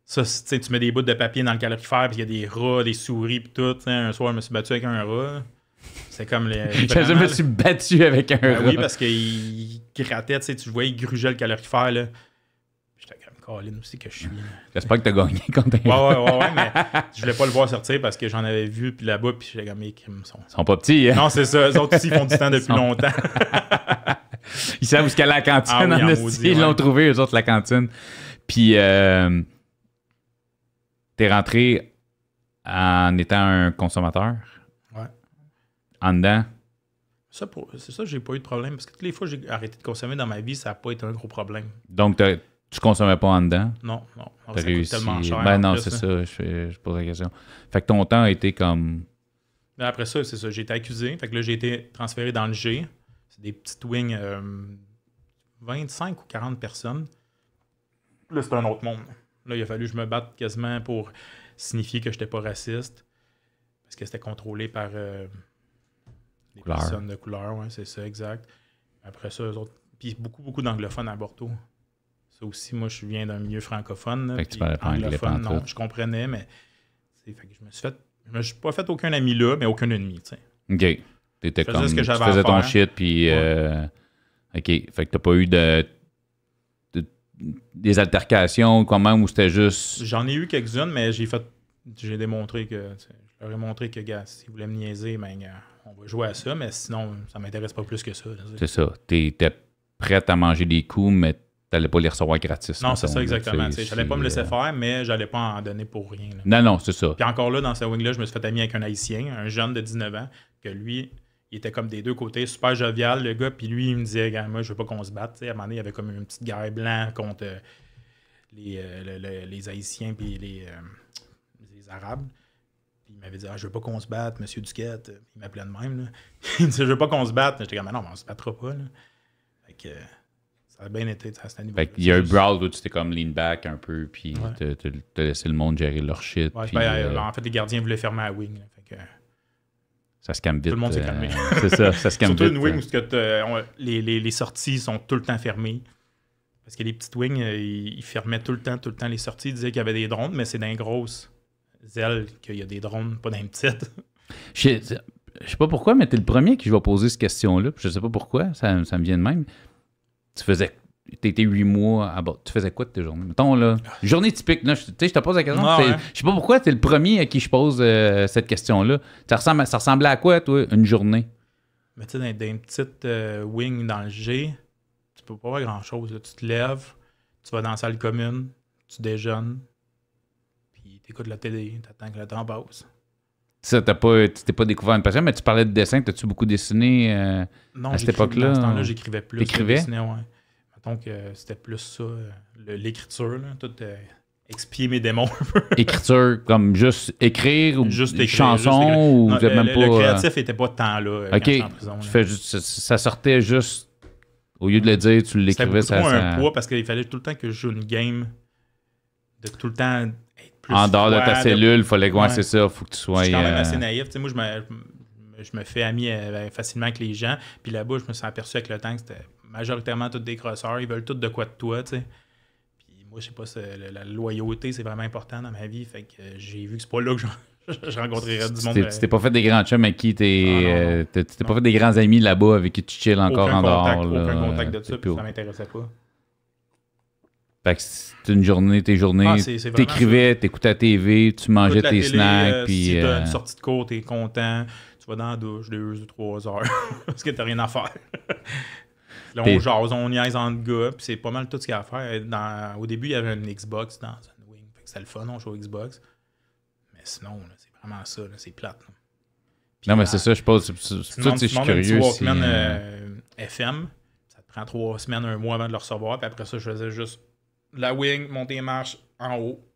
ça, tu sais, tu mets des bouts de papier dans le calorifère, puis il y a des rats, des souris, puis tout. Un soir, je me suis battu avec un rat. C'est comme je me suis battu avec un rat. Oui, parce qu'il grattait, tu sais, tu voyais, il grugeait le calorifère, là. J'étais comme Colin aussi que je suis. J'espère que t'as gagné quand t'es. Ouais, mais je voulais pas le voir sortir parce que j'en avais vu puis là-bas, puis j'étais comme, ils sont pas petits, hein? Non, c'est ça. Eux autres aussi, ils font du temps depuis longtemps. Ils savent où est-ce qu'elle a la cantine. Ils l'ont trouvé, eux autres, la cantine. Puis, t'es rentré en étant un consommateur? Ouais. En dedans? C'est ça, j'ai pas eu de problème. Parce que toutes les fois que j'ai arrêté de consommer dans ma vie, ça n'a pas été un gros problème. Donc, tu consommais pas en dedans? Non. T'as Ça réussi. coûte tellement cher. Ben non, plus, c'est là. ça. Je pose la question. Fait que ton temps a été comme... Mais après ça, c'est ça. J'ai été accusé. Fait que là, j'ai été transféré dans le G. C'est des petites wings, 25 ou 40 personnes. Là, c'est un autre monde. Là, il a fallu que je me batte quasiment pour signifier que je n'étais pas raciste. Parce que c'était contrôlé par des Couleur. personnes de couleur. Ouais, c'est ça, exact. Après ça, eux autres. Puis beaucoup d'anglophones à Bordeaux. Ça aussi, moi, je viens d'un milieu francophone. Là, Fait que tu parlais pas anglais anglophone, non, pantoute. je comprenais, mais fait que je me suis pas fait aucun ami là, mais aucun ennemi, tu sais. OK. T'étais Je faisais comme... ce que Tu j'avais faisais à ton faire. shit, puis... OK. Fait que t'as pas eu des altercations quand même, où c'était juste... J'en ai eu quelques-unes, mais j'ai démontré que, tu sais, je leur ai montré que, gars, s'ils voulaient me niaiser, ben, gars, on va jouer à ça, mais sinon, ça m'intéresse pas plus que ça. Là, tu sais. C'est ça. T'étais prête à manger des coups, mais t'allais pas les recevoir gratis. Non, c'est mettons, ça là, exactement. tu sais, J'allais pas me laisser faire, mais j'allais pas en donner pour rien. Là. Non, c'est ça. Puis encore là, dans ce wing-là, je me suis fait ami avec un Haïtien, un jeune de 19 ans, que lui, il était comme des deux côtés, super jovial, le gars, puis lui, il me disait, gars, moi, je veux pas qu'on se batte. Tu sais, à un moment donné, il y avait comme une petite guerre blanche contre les Haïtiens puis les Arabes. Puis il m'avait dit, je veux pas qu'on se batte, monsieur Duquette. Il m'appelait de même. Là. Il me disait, je veux pas qu'on se batte. J'étais comme, non, mais on se battra pas. Là. Fait que ça a bien été à ce niveau. Fait qu'il y a un brawl où tu t'es comme lean back un peu, puis t'as laissé le monde gérer leur shit. Ouais, puis, en fait, les gardiens voulaient fermer la wing. Là. Fait que, ça se calme vite. tout le monde s'est calmé. C'est ça se calme surtout vite. une wing où les sorties sont tout le temps fermées. Parce que les petites wings, ils fermaient tout le temps les sorties. Ils disaient qu'il y avait des drones, mais c'est dans les grosses ailes qu'il y a des drones, pas dans les petites. Je sais pas pourquoi, mais t'es le premier qui je vais poser cette question-là. Je sais pas pourquoi, ça me vient de même. T'étais 8 mois à bord. Tu faisais quoi de tes journées? Mettons, là, journée typique. Là, je te pose la question. Ouais. Je sais pas pourquoi t'es le premier à qui je pose cette question-là. Ça ressemblait à quoi, toi, une journée? Mais tu sais, dans une petite wing dans le G, tu peux pas faire grand-chose. Là. Tu te lèves, tu vas dans la salle commune, tu déjeunes, puis tu écoutes la télé, tu attends que le temps passe. Ça, tu t'es pas découvert une passion, mais tu parlais de dessin. T'as-tu beaucoup dessiné Non, à cette époque-là? Dans ce temps-là, j'écrivais plus. T'écrivais? Je dessinais, ouais. Mettons que c'était plus ça, l'écriture, là, tout expier mes démons un peu. Écriture, comme juste écrire ou Juste des écrire, chansons ou Non, vous êtes même pas... le créatif était pas de temps là quand OK, j'étais en prison. tu Là. fais juste, ça sortait juste... Au lieu de le dire, tu l'écrivais. C'était trop un poids parce qu'il fallait tout le temps que je joue une game de tout le temps être plus en dehors de ta froid, cellule, il fallait que Ouais. c'est ça, faut que tu sois... Je suis quand même assez naïf. Tu sais, moi, je me fais ami facilement avec les gens. Puis là-bas, je me suis aperçu avec le temps que c'était majoritairement tous des crosseurs. Ils veulent tout de quoi de toi, tu sais. Puis moi, je sais pas, la loyauté, c'est vraiment important dans ma vie. Fait que j'ai vu que c'est pas là que je rencontrerais du monde. Tu t'es pas fait des grands chums avec qui t'es... non. Tu t'es pas fait des grands amis là-bas avec qui tu chill encore aucun en dehors. aucun là, contact de ça, puis puis ça m'intéressait pas. Fait que c'est une journée, tes journées, Ah, c'est vraiment t'écrivais, t'écoutais la TV, tu mangeais Écoute la tes télé, snacks, puis... si t'as une sortie de cours, t'es content. Tu vas dans la douche 2 ou 3 heures parce que t'as rien à faire. Là, on jase, on niaise entre gars, puis c'est pas mal tout ce qu'il y a à faire. Au début, il y avait une Xbox dans une wing. Fait que c'était le fun, on jouait au Xbox. Mais sinon, là, c'est vraiment ça, là, c'est plate. Là. Puis, non, mais c'est ça, je pense. Ça, je suis curieux. Si FM, ça te prend 3 semaines, 1 mois avant de le recevoir. Puis après ça, je faisais juste la wing, monter les marches en haut.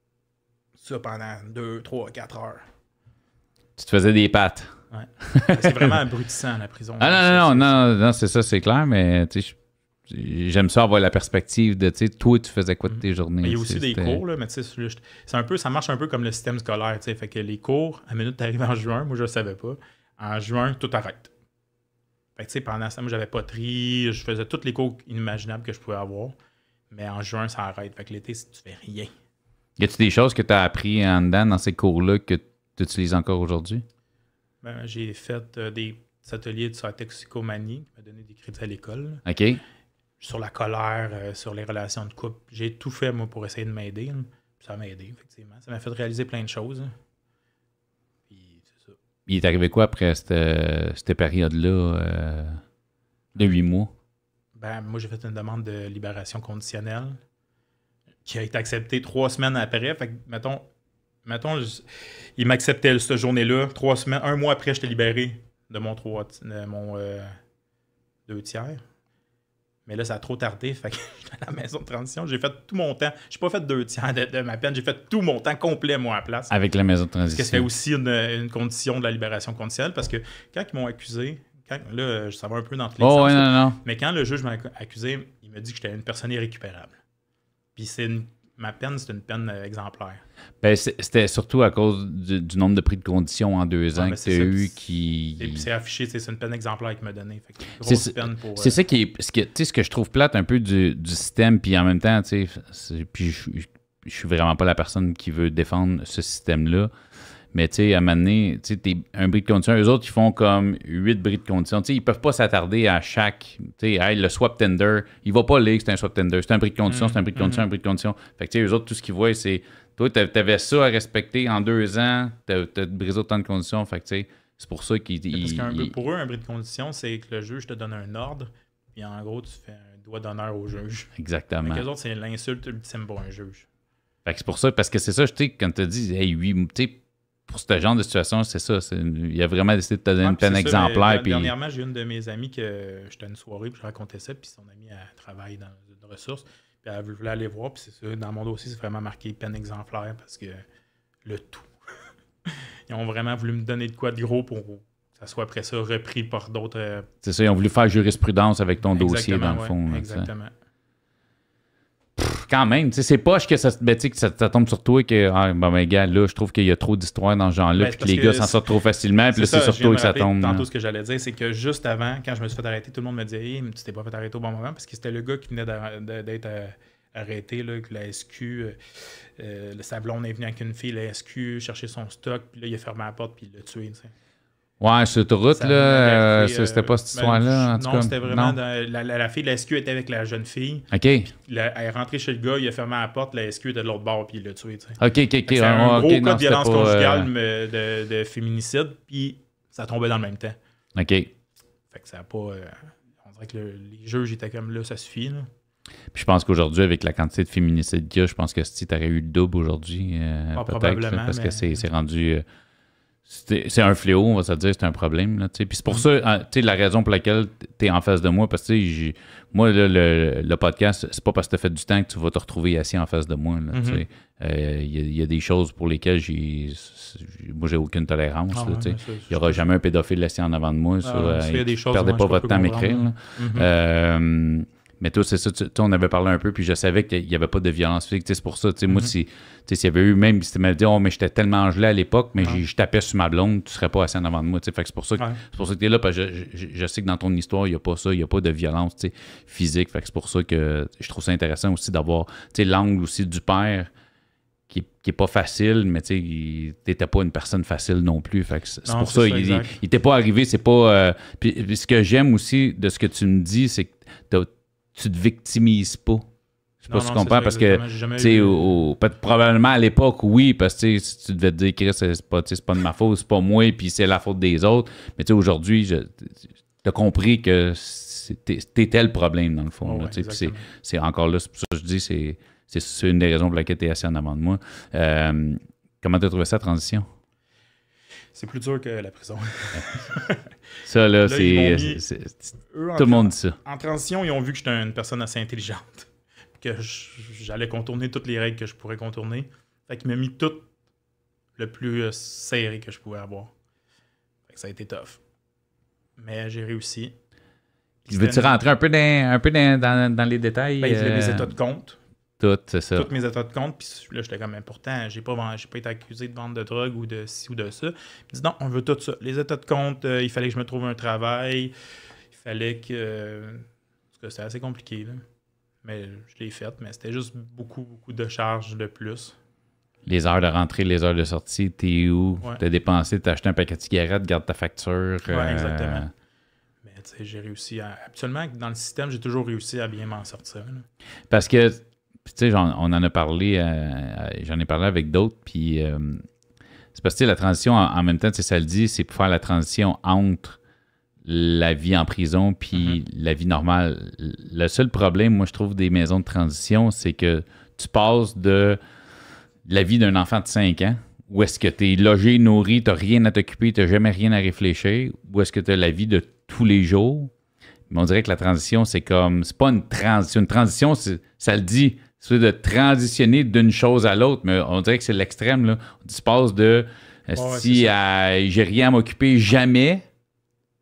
Ça pendant 2, 3, 4 heures. Tu te faisais des pattes. Ouais. C'est vraiment abrutissant, la prison. Ah non, c'est ça, c'est clair, mais tu sais, j'aime ça avoir la perspective de, tu sais, toi, tu faisais quoi de tes journées? Mais il y a aussi des cours, là, mais tu sais, ça marche un peu comme le système scolaire, tu sais, fait que les cours, à la minute t'arrives en juin, moi je le savais pas, en juin, tout arrête. Fait que tu sais, pendant ça, moi j'avais poterie, je faisais tous les cours inimaginables que je pouvais avoir, mais en juin, ça arrête. Fait que l'été, tu fais rien. Y a-tu des choses que tu as appris en dedans dans ces cours-là que tu utilises encore aujourd'hui? Ben, j'ai fait des ateliers sur la toxicomanie, qui m'a donné des crédits à l'école. OK. Sur la colère, sur les relations de couple. J'ai tout fait, moi, pour essayer de m'aider. Là. Ça m'a aidé, effectivement. Ça m'a fait réaliser plein de choses. Hein. Puis, c'est ça. Il est arrivé quoi après cette période-là de 8 mois? Ben, moi, j'ai fait une demande de libération conditionnelle qui a été acceptée 3 semaines après. Fait que, mettons, Mettons, il m'acceptait cette journée-là. 3 semaines, 1 mois après, j'étais libéré de mon 2 tiers. Mais là, ça a trop tardé. Fait que j'étais à la maison de transition. J'ai fait tout mon temps. J'ai pas fait 2 tiers de ma peine. J'ai fait tout mon temps complet, moi, à la place. Avec la maison de transition. Parce que c'était aussi une condition de la libération conditionnelle. Parce que quand ils m'ont accusé, là, ça va un peu dans tous les sens. Ouais, non. Mais quand le juge m'a accusé, il m'a dit que j'étais une personne irrécupérable. Puis ma peine, c'est une peine exemplaire. Ben, c'était surtout à cause du nombre de prix de condition en 2 ans que tu as eu qui... Et puis c'est affiché, c'est une peine exemplaire qu'il m'a donnée. C'est ça qui est... Ce que je trouve plate un peu du système, puis en même temps, tu sais, puis je suis vraiment pas la personne qui veut défendre ce système-là. Mais tu sais, à un moment donné, tu sais, un bris de condition, eux autres, ils font comme 8 bris de condition. Tu sais, ils peuvent pas s'attarder à chaque... Tu sais, hey, le swap tender, il va pas lire que c'est un swap tender. C'est un bris de condition, c'est un bris de condition, un bris de condition. Fait que tu sais, eux autres, tout ce qu'ils voient, c'est... Toi, t'avais ça à respecter en 2 ans, t'as brisé autant de conditions. Fait que tu sais, c'est pour ça qu'ils... Pour eux, un bris de condition, c'est que le juge te donne un ordre, puis en gros, tu fais un doigt d'honneur au juge. Exactement. Fait que les autres, c'est l'insulte ultime pour un juge. Fait que c'est pour ça, parce que c'est ça, tu sais, quand t'as dit, hey, oui, tu sais, pour ce genre de situation, c'est ça. Il a vraiment décidé de te donner une peine exemplaire. Dernièrement, j'ai une de mes amies que j'étais à une soirée, puis je racontais ça, puis son amie travaille dans une ressource, puis elle voulait aller voir, puis c'est ça. Dans mon dossier, c'est vraiment marqué peine exemplaire parce que le tout. Ils ont vraiment voulu me donner de quoi de gros pour que ça soit après ça repris par d'autres. C'est ça, ils ont voulu faire jurisprudence avec ton dossier, dans le fond. Exactement. Là, quand même, c'est poche que ça tombe sur toi que, ben, gars, là, je trouve qu'il y a trop d'histoires dans ce genre-là, puis que les gars s'en sortent trop facilement, puis là, c'est sur toi que ça tombe. Tantôt, ce que j'allais dire, c'est que juste avant, quand je me suis fait arrêter, tout le monde me disait, hey, tu t'es pas fait arrêter au bon moment, parce que c'était le gars qui venait d'être arrêté, là, que la SQ, le sablon est venu avec une fille, la SQ, chercher son stock, puis là, il a fermé la porte, puis il l'a tué, tu sais. Ouais, sur l'autoroute, là, c'était pas cette histoire-là, en tout cas. Non, c'était vraiment... La fille de la SQ était avec la jeune fille. OK. Elle est rentrée chez le gars, il a fermé la porte, la SQ était de l'autre bord, puis il l'a tué, tu sais. OK. C'est un gros cas de violence conjugale, de féminicide, puis ça tombait dans le même temps. OK. Fait que ça n'a pas... on dirait que les juges étaient comme là, ça suffit, là. Puis je pense qu'aujourd'hui, avec la quantité de féminicide qu'il y a, je pense que si tu aurais eu le double aujourd'hui, peut-être, parce que c'est rendu... C'est un fléau, on va se dire, c'est un problème. Là, puis c'est pour ça, la raison pour laquelle tu es en face de moi, parce que moi, là, le podcast, c'est pas parce que tu as fait du temps que tu vas te retrouver assis en face de moi. Il y a des choses pour lesquelles moi, j'ai aucune tolérance. Il n'y aura jamais un pédophile assis en avant de moi. Ne perdez pas votre temps à m'écrire. Mais toi, c'est ça, on avait parlé un peu, puis je savais qu'il n'y avait pas de violence physique. C'est pour ça, moi, s'il y avait eu, même si tu m'avais dit, oh, mais j'étais tellement gelé à l'époque, mais je tapais sur ma blonde, tu ne serais pas assis en avant de moi. Fait que c'est pour ça que tu es là, parce que je sais que dans ton histoire, il n'y a pas ça, il n'y a pas de violence physique. Fait que c'est pour ça que je trouve ça intéressant aussi d'avoir l'angle aussi du père qui est pas facile, mais tu n'étais pas une personne facile non plus. Fait que c'est pour ça, il n'était pas arrivé, c'est pas... puis ce que j'aime aussi de ce que tu me dis, c'est que tu te victimises pas. Je sais pas si tu comprends, parce que, probablement à l'époque, oui, parce que si tu devais te dire, Chris, c'est pas de ma faute, c'est pas moi, puis c'est la faute des autres. Mais aujourd'hui, t'as compris que t'étais le problème, dans le fond. Là, c'est encore là, c'est pour ça que je dis, c'est une des raisons pour laquelle t'es assis en avant de moi. Comment t'as trouvé ça, la transition? C'est plus dur que la prison. Ça, là, tout le monde dit ça. En transition, ils ont vu que j'étais une personne assez intelligente. Que j'allais contourner toutes les règles que je pourrais contourner. Fait qu'ils m'ont mis tout le plus serré que je pouvais avoir. Fait que ça a été tough. Mais j'ai réussi. Veux-tu rentrer un peu dans les détails? Ben, il voulait mes états de compte. Tout, c'est ça. Tous mes états de compte. Puis là, j'étais comme, pourtant, j'ai pas été accusé de vente de drogue ou de ci ou de ça. Il dit, non, on veut tout ça. Les états de compte, il fallait que je me trouve un travail. Il fallait que... En tout cas, c'était assez compliqué, là. Mais je l'ai fait. Mais c'était juste beaucoup de charges de plus. Les heures de rentrée, les heures de sortie, t'es où? Ouais. T'as dépensé, t'as acheté un paquet de cigarettes, garde ta facture. Oui, exactement. Mais tu sais, j'ai réussi à... Habituellement, dans le système, j'ai toujours réussi à bien m'en sortir, là. Parce que... Puis, tu sais, on en a parlé, j'en ai parlé avec d'autres, puis c'est parce que la transition, en même temps, ça le dit, c'est pour faire la transition entre la vie en prison puis la vie normale. Le seul problème, moi, je trouve, des maisons de transition, c'est que tu passes de la vie d'un enfant de 5 ans, où est-ce que tu es logé, nourri, tu n'as rien à t'occuper, tu n'as jamais rien à réfléchir, ou est-ce que tu as la vie de tous les jours? Mais on dirait que la transition, c'est comme... C'est pas une transition. Une transition, ça le dit, c'est de transitionner d'une chose à l'autre, mais on dirait que c'est l'extrême, là. Tu passes de... si j'ai rien à m'occuper jamais,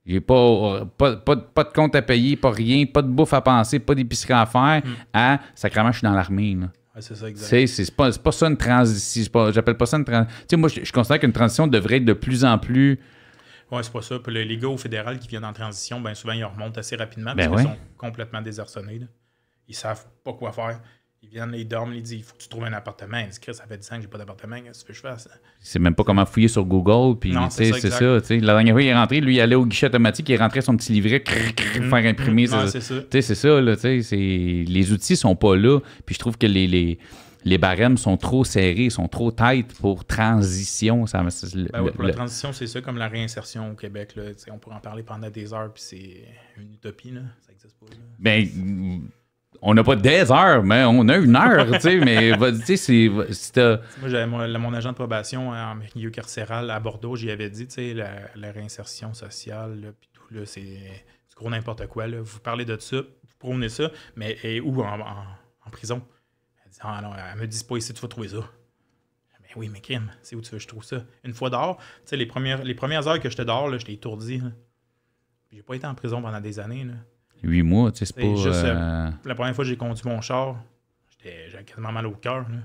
j'ai pas de compte à payer, pas rien, pas de bouffe à penser, pas d'épicerie à faire, à sacrément, je suis dans l'armée, là. Ouais, c'est ça, exact. C'est pas ça une transition. J'appelle pas ça une transition. Tu sais, moi, je considère qu'une transition devrait être de plus en plus... Oui, c'est pas ça. Puis les gars au fédéral qui viennent en transition, bien souvent, ils remontent assez rapidement Ben parce qu'ils sont complètement désarçonnés. Là. Ils savent pas quoi faire. Ils viennent, ils dorment, ils disent il faut que tu trouves un appartement. Ils disent Chris, ça fait 10 ans que j'ai pas d'appartement, qu'est-ce que je fais? C'est même pas comment fouiller sur Google. Puis, c'est ça. La dernière fois, il est rentré, lui, il allait au guichet automatique, il rentrait son petit livret, faire imprimer. C'est ça. C'est ça, là. Les outils sont pas là. Puis je trouve que les barèmes sont trop serrés, sont trop tight pour transition. Pour la transition, c'est ça, comme la réinsertion au Québec. Là, on pourrait en parler pendant des heures, puis c'est une utopie. Là. Ça n'existe pas. Là. Ben, on n'a pas des heures, mais on a une heure. Mais moi, mon agent de probation en milieu carcéral à Bordeaux, j'y avais dit, la réinsertion sociale, là, puis tout, là, c'est du gros n'importe quoi. Là. Vous parlez de ça, vous prônez ça, mais où en prison? Ah non, elle me dit pas ici, tu vas trouver ça. Mais oui, mais crime, c'est où tu veux que je trouve ça? Une fois dehors, tu sais, les premières heures que j'étais dehors, là, j'étais étourdi. Là. J'ai pas été en prison pendant des années. Là. 8 mois, tu sais, c'est pas... Juste, la première fois que j'ai conduit mon char, j'avais quasiment mal au cœur. Là.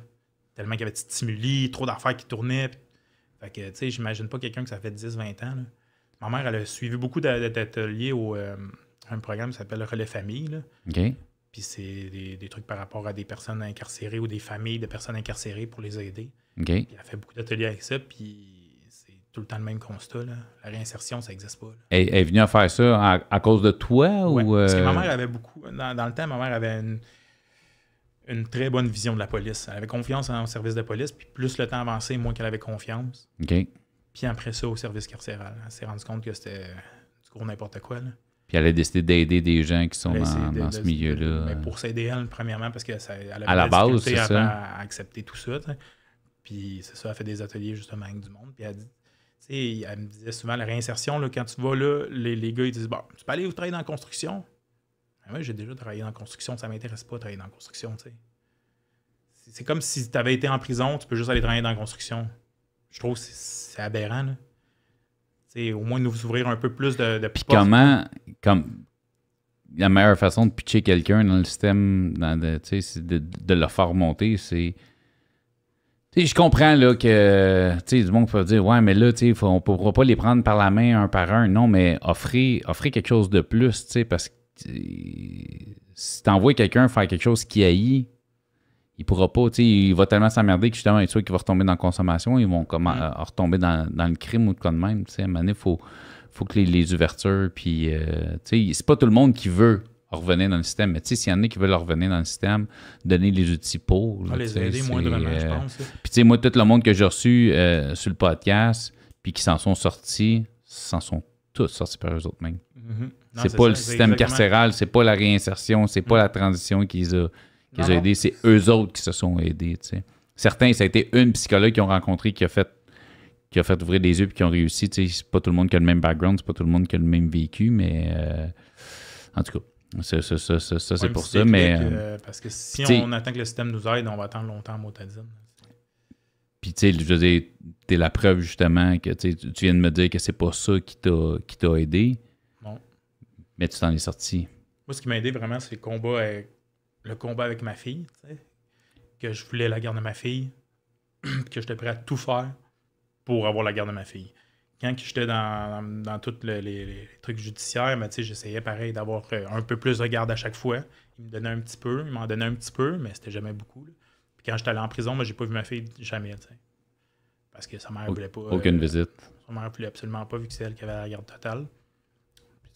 Tellement qu'il y avait de stimuli, trop d'affaires qui tournaient. Pis... Fait que, tu sais, j'imagine pas quelqu'un que ça fait 10-20 ans. Là. Ma mère, elle a suivi beaucoup d'ateliers à un programme qui s'appelle Relais Famille. Là. OK. Puis c'est des trucs par rapport à des personnes incarcérées ou des familles de personnes incarcérées pour les aider. OK. Puis elle a fait beaucoup d'ateliers avec ça, puis c'est tout le temps le même constat. Là. La réinsertion, ça n'existe pas. Là. Elle est venue à faire ça à cause de toi? Ouais, ou parce que ma mère avait beaucoup... Dans le temps, ma mère avait une très bonne vision de la police. Elle avait confiance en service de police, puis plus le temps avançait, moins qu'elle avait confiance. OK. Puis après ça, au service carcéral. Elle s'est rendue compte que c'était du gros n'importe quoi, là. Puis elle a décidé d'aider des gens qui sont dans ce milieu-là. Mais pour s'aider elle, premièrement, parce qu'elle avait à la base, c'est ça. À accepter tout ça. T'sais. Puis c'est ça, elle fait des ateliers justement avec du monde. Puis elle me disait souvent, la réinsertion, là, quand tu vas là, les gars, ils disent, bon, tu peux aller travailler dans la construction. Ben oui, j'ai déjà travaillé dans la construction, ça ne m'intéresse pas de travailler dans la construction. T'sais. C'est comme si tu avais été en prison, tu peux juste aller travailler dans la construction. Je trouve que c'est aberrant, là. T'sais, au moins nous ouvrir un peu plus de puis comment, comme la meilleure façon de pitcher quelqu'un dans le système, c'est de le faire monter, c'est... Je comprends là, que du monde peut dire « Ouais, mais là, on ne pourra pas les prendre par la main un par un. » Non, mais offrez quelque chose de plus, parce que si tu envoies quelqu'un faire quelque chose qui haït, il pourra pas, il va tellement s'emmerder que justement, il va retomber dans la consommation, ils vont retomber dans le crime ou de quoi de même. À un moment donné, il faut que les ouvertures, puis, c'est pas tout le monde qui veut revenir dans le système, mais s'il y en a qui veulent revenir dans le système, donner les outils pour. Là, les aider moindrement, je pense. Puis, moi, tout le monde que j'ai reçu sur le podcast, puis qui s'en sont sortis, s'en sont tous sortis par eux autres mêmes. C'est pas le système carcéral, c'est pas la réinsertion, c'est pas la transition qu'ils ont aidé, c'est eux autres qui se sont aidés. T'sais. Certains, ça a été une psychologue qu'ils ont rencontré qui a fait ouvrir les yeux et qui ont réussi. C'est pas tout le monde qui a le même background, c'est pas tout le monde qui a le même vécu, mais en tout cas, ça c'est pour ça. Mais, parce que si on attend que le système nous aide, on va attendre longtemps à motadine. Puis, tu sais, je veux dire, t'es la preuve justement que tu viens de me dire que c'est pas ça qui t'a aidé. Non. Mais tu t'en es sorti. Moi, ce qui m'a aidé vraiment, c'est le combat avec ma fille, que je voulais la garde de ma fille, que j'étais prêt à tout faire pour avoir la garde de ma fille. Quand j'étais dans tous les trucs judiciaires, j'essayais pareil d'avoir un peu plus de garde à chaque fois. Il me donnait un petit peu, il m'en donnait un petit peu, mais c'était jamais beaucoup. Là. Puis quand j'étais allé en prison, j'ai pas vu ma fille jamais, parce que sa mère voulait pas... Aucune visite. Sa mère voulait absolument pas, vu que c'est elle qui avait la garde totale.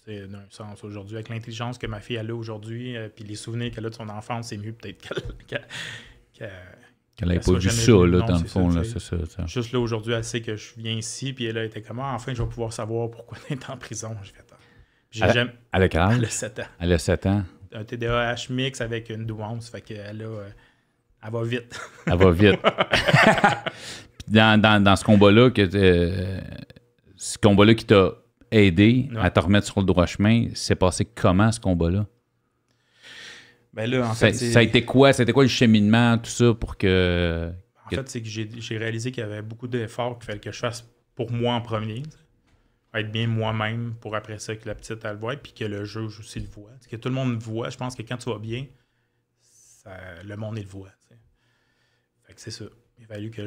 C'est d'un sens aujourd'hui, avec l'intelligence que ma fille a aujourd'hui, puis les souvenirs qu'elle a de son enfance, c'est mieux peut-être qu'elle n'ait pas vu ça, là, dans le fond. Là, c'est ça. Juste là, aujourd'hui, elle sait que je viens ici, puis elle a été comme, enfin, je vais pouvoir savoir pourquoi elle est en prison. J'ai fait, elle a quel âge? Elle a 7 ans. Elle a 7 ans. Un TDAH mix avec une douance, fait qu'elle va vite. Elle va vite. Dans ce combat-là, ce combat-là qui t'a aidé à te remettre sur le droit chemin, c'est passé comment ce combat-là? Ben là, en fait, ça a été quoi? C'était quoi le cheminement, tout ça, pour que... En fait, c'est que j'ai réalisé qu'il y avait beaucoup d'efforts qu'il fallait que je fasse pour moi en premier. Être bien moi-même pour après ça que la petite, elle le voit, puis que le juge aussi le voit. Que tout le monde le voit. Je pense que quand tu vas bien, le monde, il le voit. T'sais. Fait que c'est ça. Il a fallu que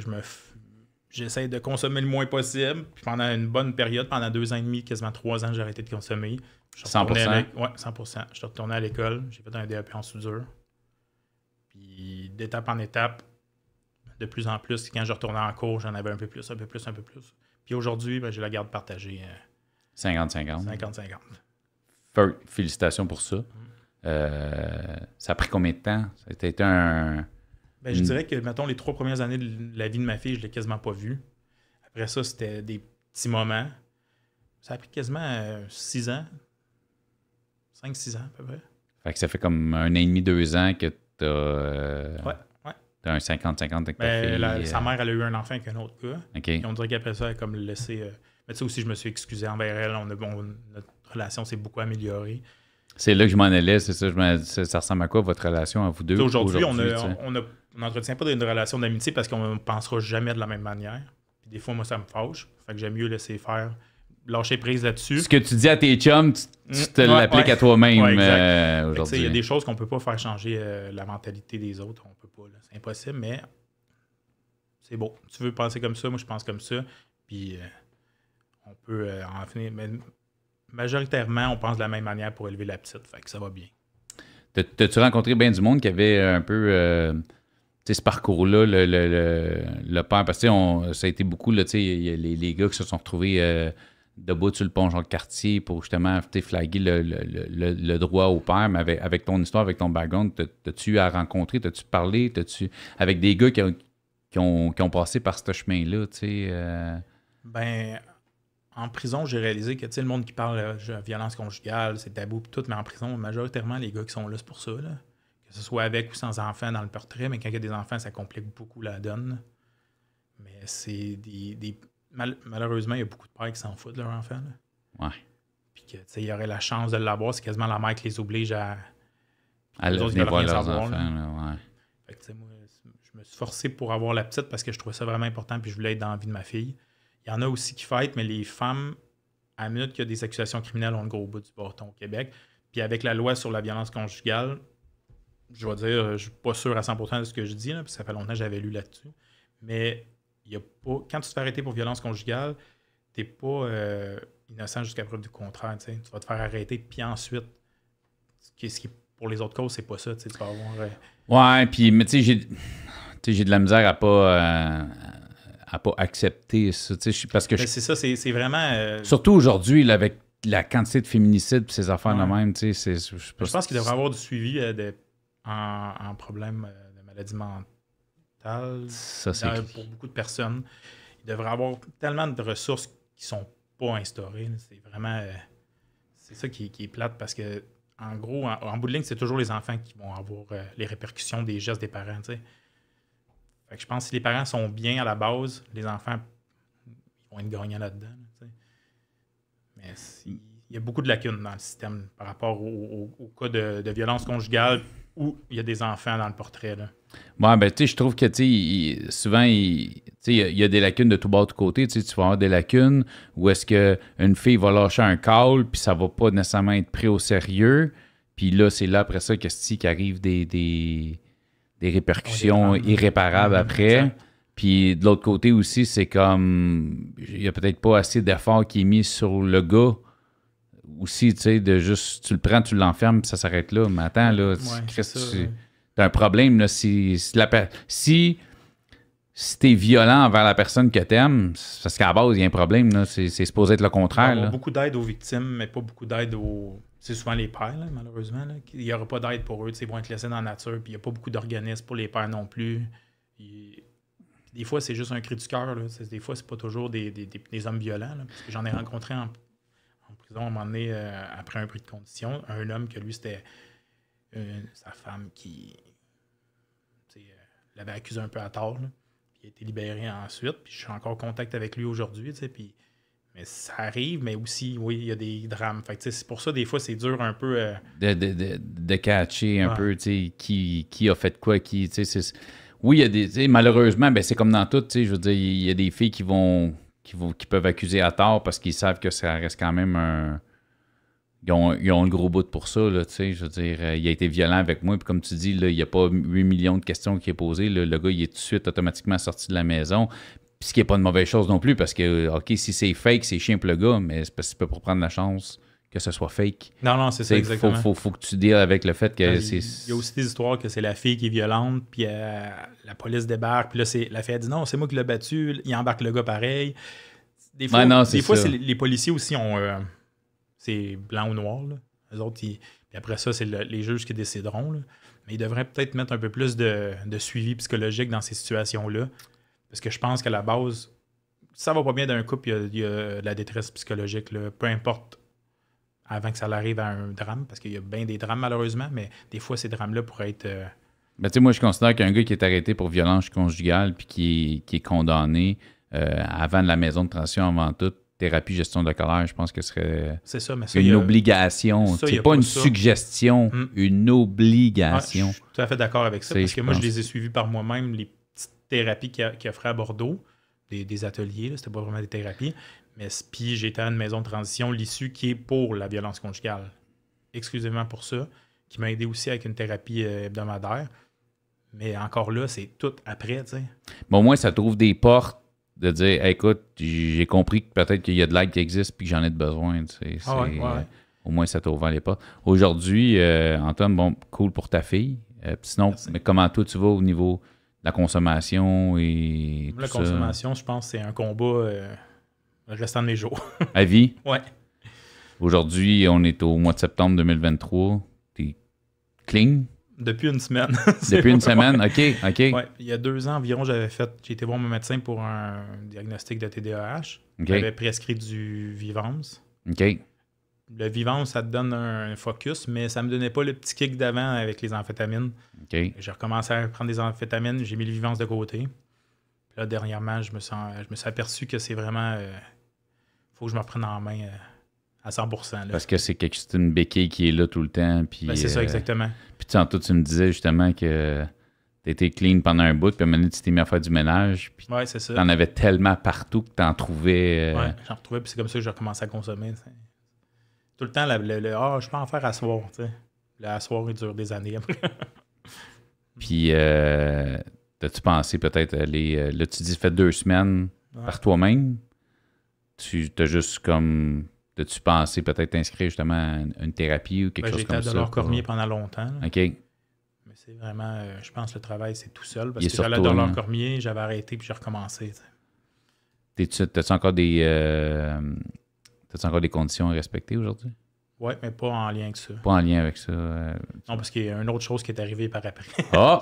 j'essaie de consommer le moins possible. Puis pendant une bonne période, pendant 2 ans et demi, quasiment 3 ans, j'ai arrêté de consommer. 100%? Oui, 100%. Je suis retourné à l'école. J'ai fait un DEP en soudure. Puis d'étape en étape, de plus en plus, quand je retournais en cours, j'en avais un peu plus, un peu plus, un peu plus. Puis aujourd'hui, ben, j'ai la garde partagée. 50-50. 50-50. Félicitations pour ça. Ça a pris combien de temps? Ça a été un... Ben, je dirais que, mettons, les 3 premières années de la vie de ma fille, je ne l'ai quasiment pas vue. Après ça, c'était des petits moments. Ça a pris quasiment 6 ans. 5-6 ans, à peu près. Fait que ça fait comme 1 an et demi, 2 ans que tu as... Ouais. T'as un 50-50 avec ta fille. Sa mère, elle a eu un enfant avec un autre gars. Okay. Et on dirait qu'après ça, elle a comme laissé... Mais tu sais aussi, je me suis excusé envers elle. Notre relation s'est beaucoup améliorée. C'est là que je m'en allais, c'est ça. Ça ressemble à quoi, votre relation à vous deux? Aujourd'hui, on n'entretient pas une relation d'amitié parce qu'on ne pensera jamais de la même manière. Puis des fois, moi, ça me fâche. Fait que j'aime mieux laisser faire, lâcher prise là-dessus. Ce que tu dis à tes chums, tu te l'appliques à toi-même aujourd'hui. Il y a des choses qu'on ne peut pas faire changer la mentalité des autres. On peut pas. C'est impossible, mais c'est beau. Tu veux penser comme ça, moi, je pense comme ça. Puis on peut en finir. Mais majoritairement, on pense de la même manière pour élever la petite. Fait que ça va bien. T'as-tu rencontré bien du monde qui avait un peu ce parcours-là, le père? Parce que ça a été beaucoup, là, les gars qui se sont retrouvés debout sur le pont Jean-Cartier pour justement flaguer le droit au père. Mais avec ton histoire, avec ton background, t'as-tu eu à rencontrer, t'as-tu parlé, avec des gars qui ont passé par ce chemin-là? Ben... En prison, j'ai réalisé que le monde qui parle de violence conjugale, c'est tabou et tout, mais en prison, majoritairement, les gars qui sont là, c'est pour ça. Là. Que ce soit avec ou sans enfants dans le portrait, mais quand il y a des enfants, ça complique beaucoup la donne. Mais c'est malheureusement, il y a beaucoup de pères qui s'en foutent de leurs enfants. Là. Ouais. Puis qu'il y aurait la chance de l'avoir, c'est quasiment la mère qui les oblige à venir voir leurs enfants. Là, ouais. Fait que, moi, je me suis forcé pour avoir la petite parce que je trouvais ça vraiment important puis je voulais être dans la vie de ma fille. Il y en a aussi qui fêtent, mais les femmes, à la minute qu'il y a des accusations criminelles, ont le gros bout du bâton au Québec. Puis avec la loi sur la violence conjugale, je vais dire, je ne suis pas sûr à 100% de ce que je dis, là, parce que ça fait longtemps que j'avais lu là-dessus. Mais il y a pas, quand tu te fais arrêter pour violence conjugale, tu n'es pas innocent jusqu'à preuve du contraire. Tu vas te faire arrêter, puis ensuite, ce qui pour les autres causes, c'est pas ça. Tu vas avoir. Ouais, puis, mais tu sais, j'ai de la misère à pas accepter ça. Parce que c'est ça, c'est vraiment... Surtout aujourd'hui, avec la quantité de féminicides et ces affaires-là même. Je pense qu'il devrait y avoir du suivi en problème de maladie mentale pour beaucoup de personnes. Il devrait y avoir tellement de ressources qui sont pas instaurées. C'est vraiment... c'est ça qui est plate parce que, en gros, en bout de ligne, c'est toujours les enfants qui vont avoir les répercussions des gestes des parents, tu sais. Fait que je pense que si les parents sont bien à la base, les enfants ils vont être gagnants là-dedans. Là, mais il y a beaucoup de lacunes dans le système par rapport au cas de violence conjugale où il y a des enfants dans le portrait. Là. Ouais, ben tu sais, je trouve que souvent, il y a des lacunes de tout bas, de tout côté. Tu vas avoir des lacunes où est-ce qu'une fille va lâcher un call puis ça va pas nécessairement être pris au sérieux. Puis là, c'est là après ça qu'il arrive des répercussions irréparables après. Puis de l'autre côté aussi, c'est comme il n'y a peut-être pas assez d'effort qui est mis sur le gars aussi, tu sais, de juste tu le prends, tu l'enfermes, puis ça s'arrête là. Mais attends, là, t'as un problème, là, si t'es violent envers la personne que t'aimes, c'est parce qu'à la base, il y a un problème, là. C'est supposé être le contraire. Il y a beaucoup d'aide aux victimes, mais pas beaucoup d'aide aux... C'est souvent les pères, là, malheureusement. Là. Il n'y aura pas d'aide pour eux. Ils vont être laissés dans la nature. Puis il n'y a pas beaucoup d'organismes pour les pères non plus. Des fois, c'est juste un cri du cœur. Des fois, c'est pas toujours des hommes violents. Là, parce que j'en ai rencontré en prison à un moment donné, après un prix de condition. Un homme que lui, c'était sa femme qui l'avait accusé un peu à tort. Là. Puis a été libéré ensuite. Puis je suis encore en contact avec lui aujourd'hui, tu sais, puis... Mais ça arrive, mais aussi, oui, il y a des drames. Fait que, c'est pour ça, des fois, c'est dur un peu... De catcher un peu, tu sais, qui a fait quoi, qui, tu sais, oui, il y a des... malheureusement, ben, c'est comme dans tout, tu sais, je veux dire, il y a des filles qui peuvent accuser à tort parce qu'ils savent que ça reste quand même un... Ils ont le gros bout pour ça, là, tu sais, je veux dire, il a été violent avec moi, puis comme tu dis, là, il n'y a pas 8 millions de questions qui est posées, là, le gars, il est tout de suite automatiquement sorti de la maison, puis ce qui n'est pas une mauvaise chose non plus, parce que, OK, si c'est fake, c'est chiant pour le gars, mais c'est parce que tu peux pas prendre la chance que ce soit fake. Non, c'est ça, exactement. Faut que tu deals avec le fait que c'est... Il y a aussi des histoires que c'est la fille qui est violente, puis la police débarque, puis là, la fille a dit non, c'est moi qui l'ai battu, il embarque le gars pareil. Des fois, c'est les policiers aussi ont... c'est blanc ou noir, là. Eux autres, puis après ça, c'est les juges qui décideront, là. Mais ils devraient peut-être mettre un peu plus de suivi psychologique dans ces situations-là. Parce que je pense qu'à la base, si ça va pas bien d'un couple, il y a de la détresse psychologique, là. Peu importe avant que ça arrive à un drame, parce qu'il y a bien des drames malheureusement, mais des fois, ces drames-là pourraient être... Ben, tu sais, moi, je considère qu'un gars qui est arrêté pour violence conjugale puis qui est condamné avant de la maison de transition, avant tout, thérapie, gestion de la colère, je pense que ce serait une obligation. C'est pas une suggestion, une obligation. Je suis tout à fait d'accord avec ça, parce que moi, je les ai suivis par moi-même, les petites thérapies qu'il offrait à Bordeaux, des ateliers, c'était pas vraiment des thérapies, mais puis j'étais à une maison de transition, l'issue qui est pour la violence conjugale, exclusivement pour ça, qui m'a aidé aussi avec une thérapie hebdomadaire. Mais encore là, c'est tout après, tu sais. Bon, au moins, ça trouve des portes de dire hey, écoute, j'ai compris que peut-être qu'il y a de l'aide qui existe puis que j'en ai besoin. Tu sais, au moins, ça t'a ouvert les portes. Aujourd'hui, Antoine, bon, cool pour ta fille. Sinon, mais comment toi, tu vas au niveau de la consommation et la consommation, je pense que c'est un combat le restant de mes jours. À vie? Ouais. Aujourd'hui, on est au mois de septembre 2023. T'es clean? Depuis une semaine. Depuis une semaine, OK. Ouais, il y a 2 ans environ, j'ai été voir mon médecin pour un diagnostic de TDAH. Il m'avait prescrit du Vivance. OK. Le Vivance, ça te donne un focus, mais ça me donnait pas le petit kick d'avant avec les amphétamines. OK. J'ai recommencé à prendre des amphétamines, j'ai mis le Vivance de côté. Puis là, dernièrement, je me suis aperçu que c'est vraiment... faut que je me reprenne en main à 100%. Là. Parce que c'est une béquille qui est là tout le temps. Puis, c'est ça, exactement. Puis tantôt, tu me disais justement que tu étais clean pendant un bout, puis à un moment donné, tu t'es mis à faire du ménage. Puis c'est ça. Tu en avais tellement partout que tu en trouvais. Oui, j'en retrouvais, puis c'est comme ça que j'ai recommencé à consommer. T'sais. Tout le temps, je peux en faire à soir. T'sais. Le à soir, il dure des années après. Puis, as-tu pensé peut-être aller. Là, tu dis, fait 2 semaines par toi-même. Tu t'as juste comme. As-tu pensé peut-être t'inscrire justement à une thérapie ou quelque chose comme ça? J'étais à Dollar-Cormier pendant longtemps. Là. OK. Mais c'est vraiment, je pense que le travail, c'est tout seul. Parce que j'allais à Dollar-Cormier, j'avais arrêté puis j'ai recommencé. T'as-tu encore des conditions à respecter aujourd'hui? Oui, mais pas en lien avec ça. Pas en lien avec ça. Non, parce qu'il y a une autre chose qui est arrivée par après. Ah!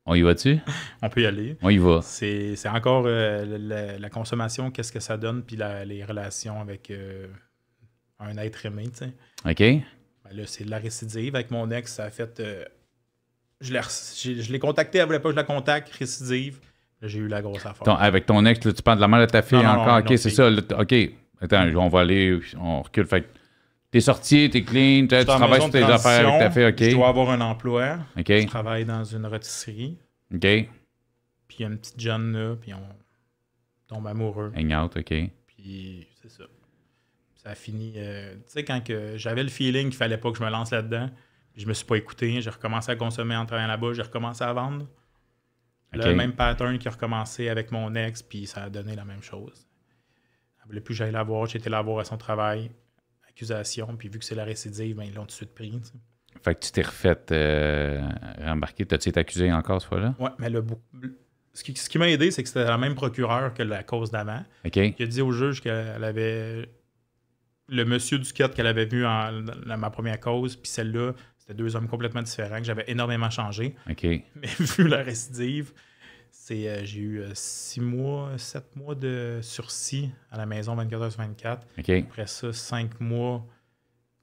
On y va-tu? On peut y aller. On y va. C'est encore la consommation, qu'est-ce que ça donne, puis les relations avec un être aimé, tu sais. OK. Ben là, c'est de la récidive. Avec mon ex, ça a fait... je l'ai contacté, elle voulait pas que je la contacte, récidive. Là, j'ai eu la grosse affaire. Avec ton ex, là, tu parles de la mère de ta fille encore? OK, c'est ça. Là, OK. Attends, on va aller... On recule. Fait que t'es sorti, t'es clean, tu travailles sur tes affaires avec ta fille, OK. Je dois avoir un emploi. OK. Je travaille dans une rôtisserie. OK. Puis il y a une petite jeune là, puis on tombe amoureux. Hang out, OK. Puis c'est ça. Ça a fini... tu sais, quand j'avais le feeling qu'il fallait pas que je me lance là-dedans, je me suis pas écouté, j'ai recommencé à consommer en travaillant là-bas, j'ai recommencé à vendre. Le même pattern qui a recommencé avec mon ex, puis ça a donné la même chose. Elle voulait plus que j'aille la voir, j'ai été la voir à son travail, accusation, puis vu que c'est la récidive, ben, ils l'ont tout de suite pris. T'sais. Fait que tu t'es refait rembarquer. T'as-tu été accusé encore cette fois-là? Oui, mais ce qui m'a aidé, c'est que c'était le même procureur que la cause d'avant. OK. Il a dit au juge qu'elle avait... Le monsieur Duquette qu'elle avait vu dans ma première cause, puis celle-là, c'était 2 hommes complètement différents, que j'avais énormément changé. OK. Mais vu la récidive, j'ai eu 7 mois de sursis à la maison 24h/24. OK. Après ça, 5 mois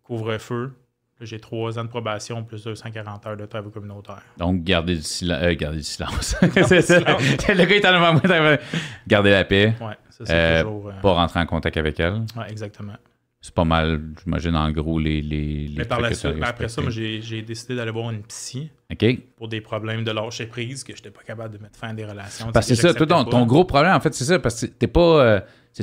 couvre-feu. Là, j'ai 3 ans de probation plus 240 heures de travail communautaire. Donc, garder du silence. C'est ça. Le gars est en moi. Garder la paix. Ouais, ça, c'est toujours... Pas rentrer en contact avec elle. Ouais, exactement. C'est pas mal, j'imagine, en gros, les mais par la suite, après ça, moi, j'ai décidé d'aller voir une psy pour des problèmes de lâcher prise, que je n'étais pas capable de mettre fin à des relations. Parce que c'est ça, toi, ton gros problème, en fait, c'est ça, parce que t'es pas... c'est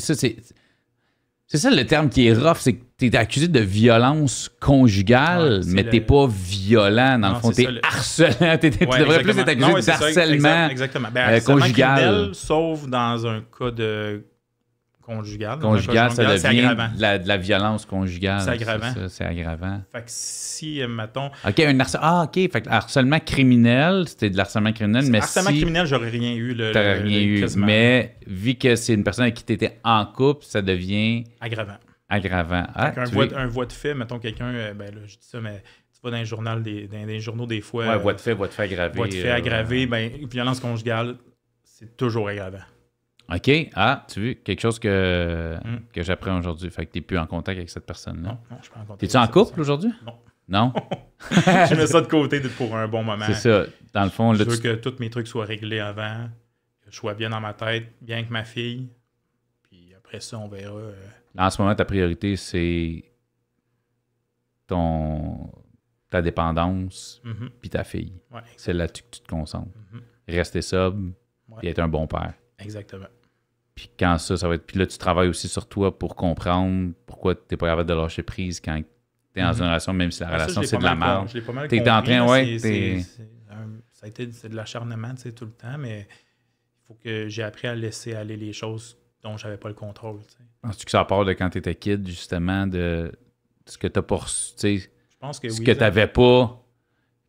ça le terme qui est rough, c'est que t'es accusé de violence conjugale, mais t'es pas violent, dans le fond, t'es harcelant. Tu devrais plus être accusé d'harcèlement conjugal. Sauf dans un cas de... conjugal. Ça devient de la violence conjugale. C'est aggravant. C'est aggravant. Fait que si, mettons... OK, Fait que harcèlement criminel, c'était de l'harcèlement criminel, mais harcèlement criminel, j'aurais rien eu. T'aurais rien eu. Quasiment. Mais vu que c'est une personne avec qui t'étais en couple, ça devient... aggravant. Un voie de fait, mettons quelqu'un... ben là, je dis ça, mais... tu vas dans les journaux des fois... Ouais, voie de fait aggravé. Voie de fait aggravé, violence conjugale, c'est toujours aggravant. OK. Tu vois, quelque chose que j'apprends aujourd'hui. Fait que t'es plus en contact avec cette personne-là. Non, je suis pas en contact. T'es-tu en couple aujourd'hui? Non. Je mets ça de côté pour un bon moment. C'est ça. Dans le fond, je veux que tous mes trucs soient réglés avant, que je sois bien dans ma tête, bien avec ma fille. Puis après ça, on verra. En ce moment, ta priorité, c'est ta dépendance puis ta fille. Ouais, c'est là-dessus que tu te concentres. Rester sobre puis être un bon père. Exactement. Puis quand ça va être... Puis là, tu travailles aussi sur toi pour comprendre pourquoi tu n'es pas capable de lâcher prise quand tu es dans une relation, même si la relation, c'est de la merde. Je l'ai pas mal compris. En train, c'est de l'acharnement, tu sais, tout le temps, mais il faut que j'ai appris à laisser aller les choses dont j'avais pas le contrôle. Penses-tu que ça part de quand tu étais kid, justement, de ce que tu n'as pas reçu, tu sais, je pense que ce oui, que tu n'avais pas,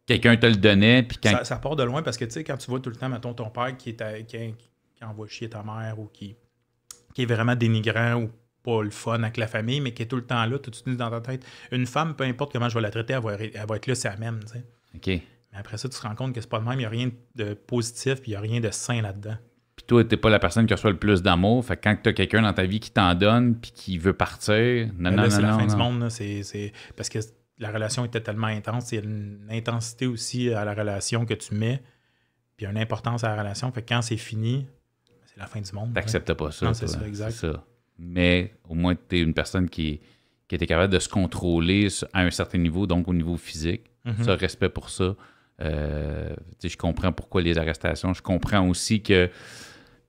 quelqu'un te le donnait, puis quand... Ça part de loin, parce que, tu sais, quand tu vois tout le temps, mettons, ton père qui envoie chier ta mère ou qui est vraiment dénigrant ou pas le fun avec la famille, mais qui est tout le temps là, tout de suite dans ta tête. Une femme, peu importe comment je vais la traiter, elle va être là, c'est la même, tu sais. OK. Mais après ça, tu te rends compte que c'est pas le même, il n'y a rien de positif, puis il n'y a rien de sain là-dedans. Puis toi, t'es pas la personne qui reçoit le plus d'amour, fait que quand t'as quelqu'un dans ta vie qui t'en donne, puis qui veut partir, c'est la fin du monde, là, c'est parce que la relation était tellement intense, il y a une intensité aussi à la relation que tu mets, puis il y a une importance à la relation, fait que quand c'est fini, c'est la fin du monde. T'acceptes pas ça. Non, c'est ça, exact. C'est ça. Mais au moins, tu es une personne qui était capable de se contrôler à un certain niveau, donc au niveau physique. Ça, respect pour ça. Je comprends pourquoi les arrestations. Je comprends aussi que, tu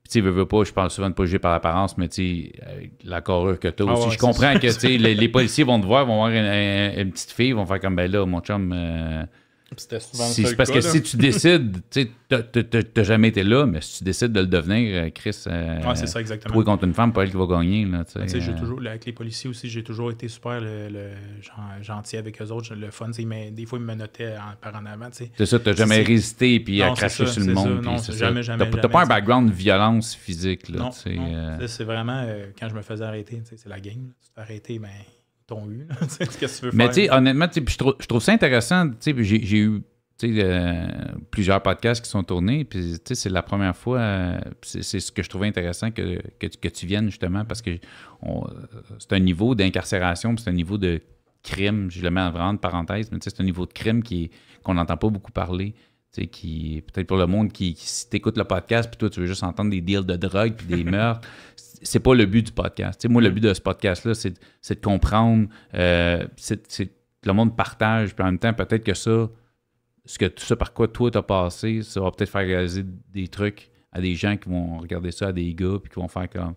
sais, veux pas, je parle souvent de pas juger par l'apparence, mais tu sais, la carrure que tu as aussi. Je comprends que, tu sais, les policiers vont te voir, vont voir une petite fille, vont faire comme, ben là, mon chum... C'était souvent c'est parce que si tu décides, tu sais, t'as jamais été là, mais si tu décides de le devenir, Chris, c'est ça, exactement. Toi contre une femme, pas elle qui va gagner. Là, j'ai toujours, avec les policiers aussi, j'ai toujours été super gentil avec eux autres. Le fun, des fois, ils me notaient par en avant. T'sais. C'est ça, t'as jamais résisté puis à cracher sur le monde. Non, jamais. T'as pas un background de violence physique. Là, non, c'est vraiment, quand je me faisais arrêter, c'est la game. Tu te fais arrêter, ben... t'ont eu, qu'est-ce que tu veux faire? Mais tu sais, honnêtement, je trouve ça intéressant. J'ai eu plusieurs podcasts qui sont tournés, puis c'est la première fois, c'est ce que je trouvais intéressant que tu viennes justement, parce que c'est un niveau d'incarcération, puis c'est un niveau de crime, je le mets vraiment en parenthèse, mais c'est un niveau de crime qu'on n'entend pas beaucoup parler. Qui peut-être pour le monde qui si t'écoutes le podcast puis toi tu veux juste entendre des deals de drogue puis des meurtres, c'est pas le but du podcast. Moi, le but de ce podcast-là, c'est de comprendre, le monde partage, puis en même temps, peut-être que tout ça par quoi toi t'as passé, ça va peut-être faire réaliser des trucs à des gens qui vont regarder ça, à des gars, puis qui vont faire comme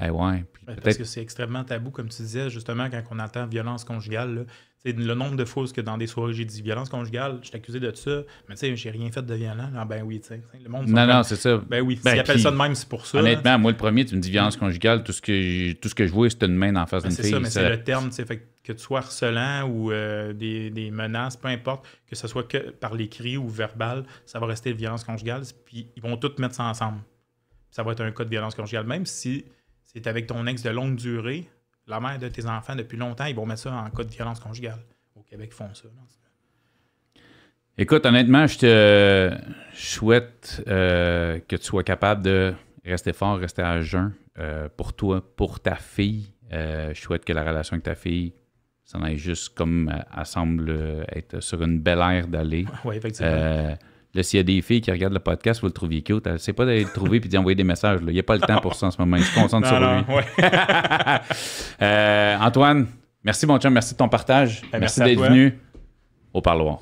ouais. Parce que c'est extrêmement tabou, comme tu disais, justement, quand on entend violence conjugale, là, le nombre de fois que dans des soirées j'ai dit violence conjugale, je suis accusé de ça, mais tu sais, j'ai rien fait de violent. Non, ben oui, tu sais. Le monde non, c'est ça. Ben oui, s'ils appellent ça de même, c'est pour ça. Honnêtement, moi, le premier, tu me dis violence conjugale, tout ce que je vois, c'est une main en face d'une fille. C'est ça, mais c'est le terme, tu sais, fait que tu sois harcelant ou des menaces, peu importe, que ce soit que par l'écrit ou verbal, ça va rester violence conjugale, puis ils vont tous mettre ça ensemble. Ça va être un cas de violence conjugale, même si c'est avec ton ex de longue durée, la mère de tes enfants depuis longtemps, ils vont mettre ça en cas de violence conjugale. Au Québec, ils font ça. Écoute, honnêtement, je te souhaite que tu sois capable de rester fort, rester à jeun pour toi, pour ta fille. Je souhaite que la relation avec ta fille ça en est juste comme elle semble être sur une belle aire d'aller. Oui, effectivement. Là, s'il y a des filles qui regardent le podcast, vous le trouviez cute. Elle ne sait pas d'aller le trouver et d'y envoyer des messages. Il n'y a pas le temps pour ça en ce moment. Il se concentre sur lui. Ouais. Antoine, merci mon chum, merci de ton partage. Ben, merci d'être venu au parloir.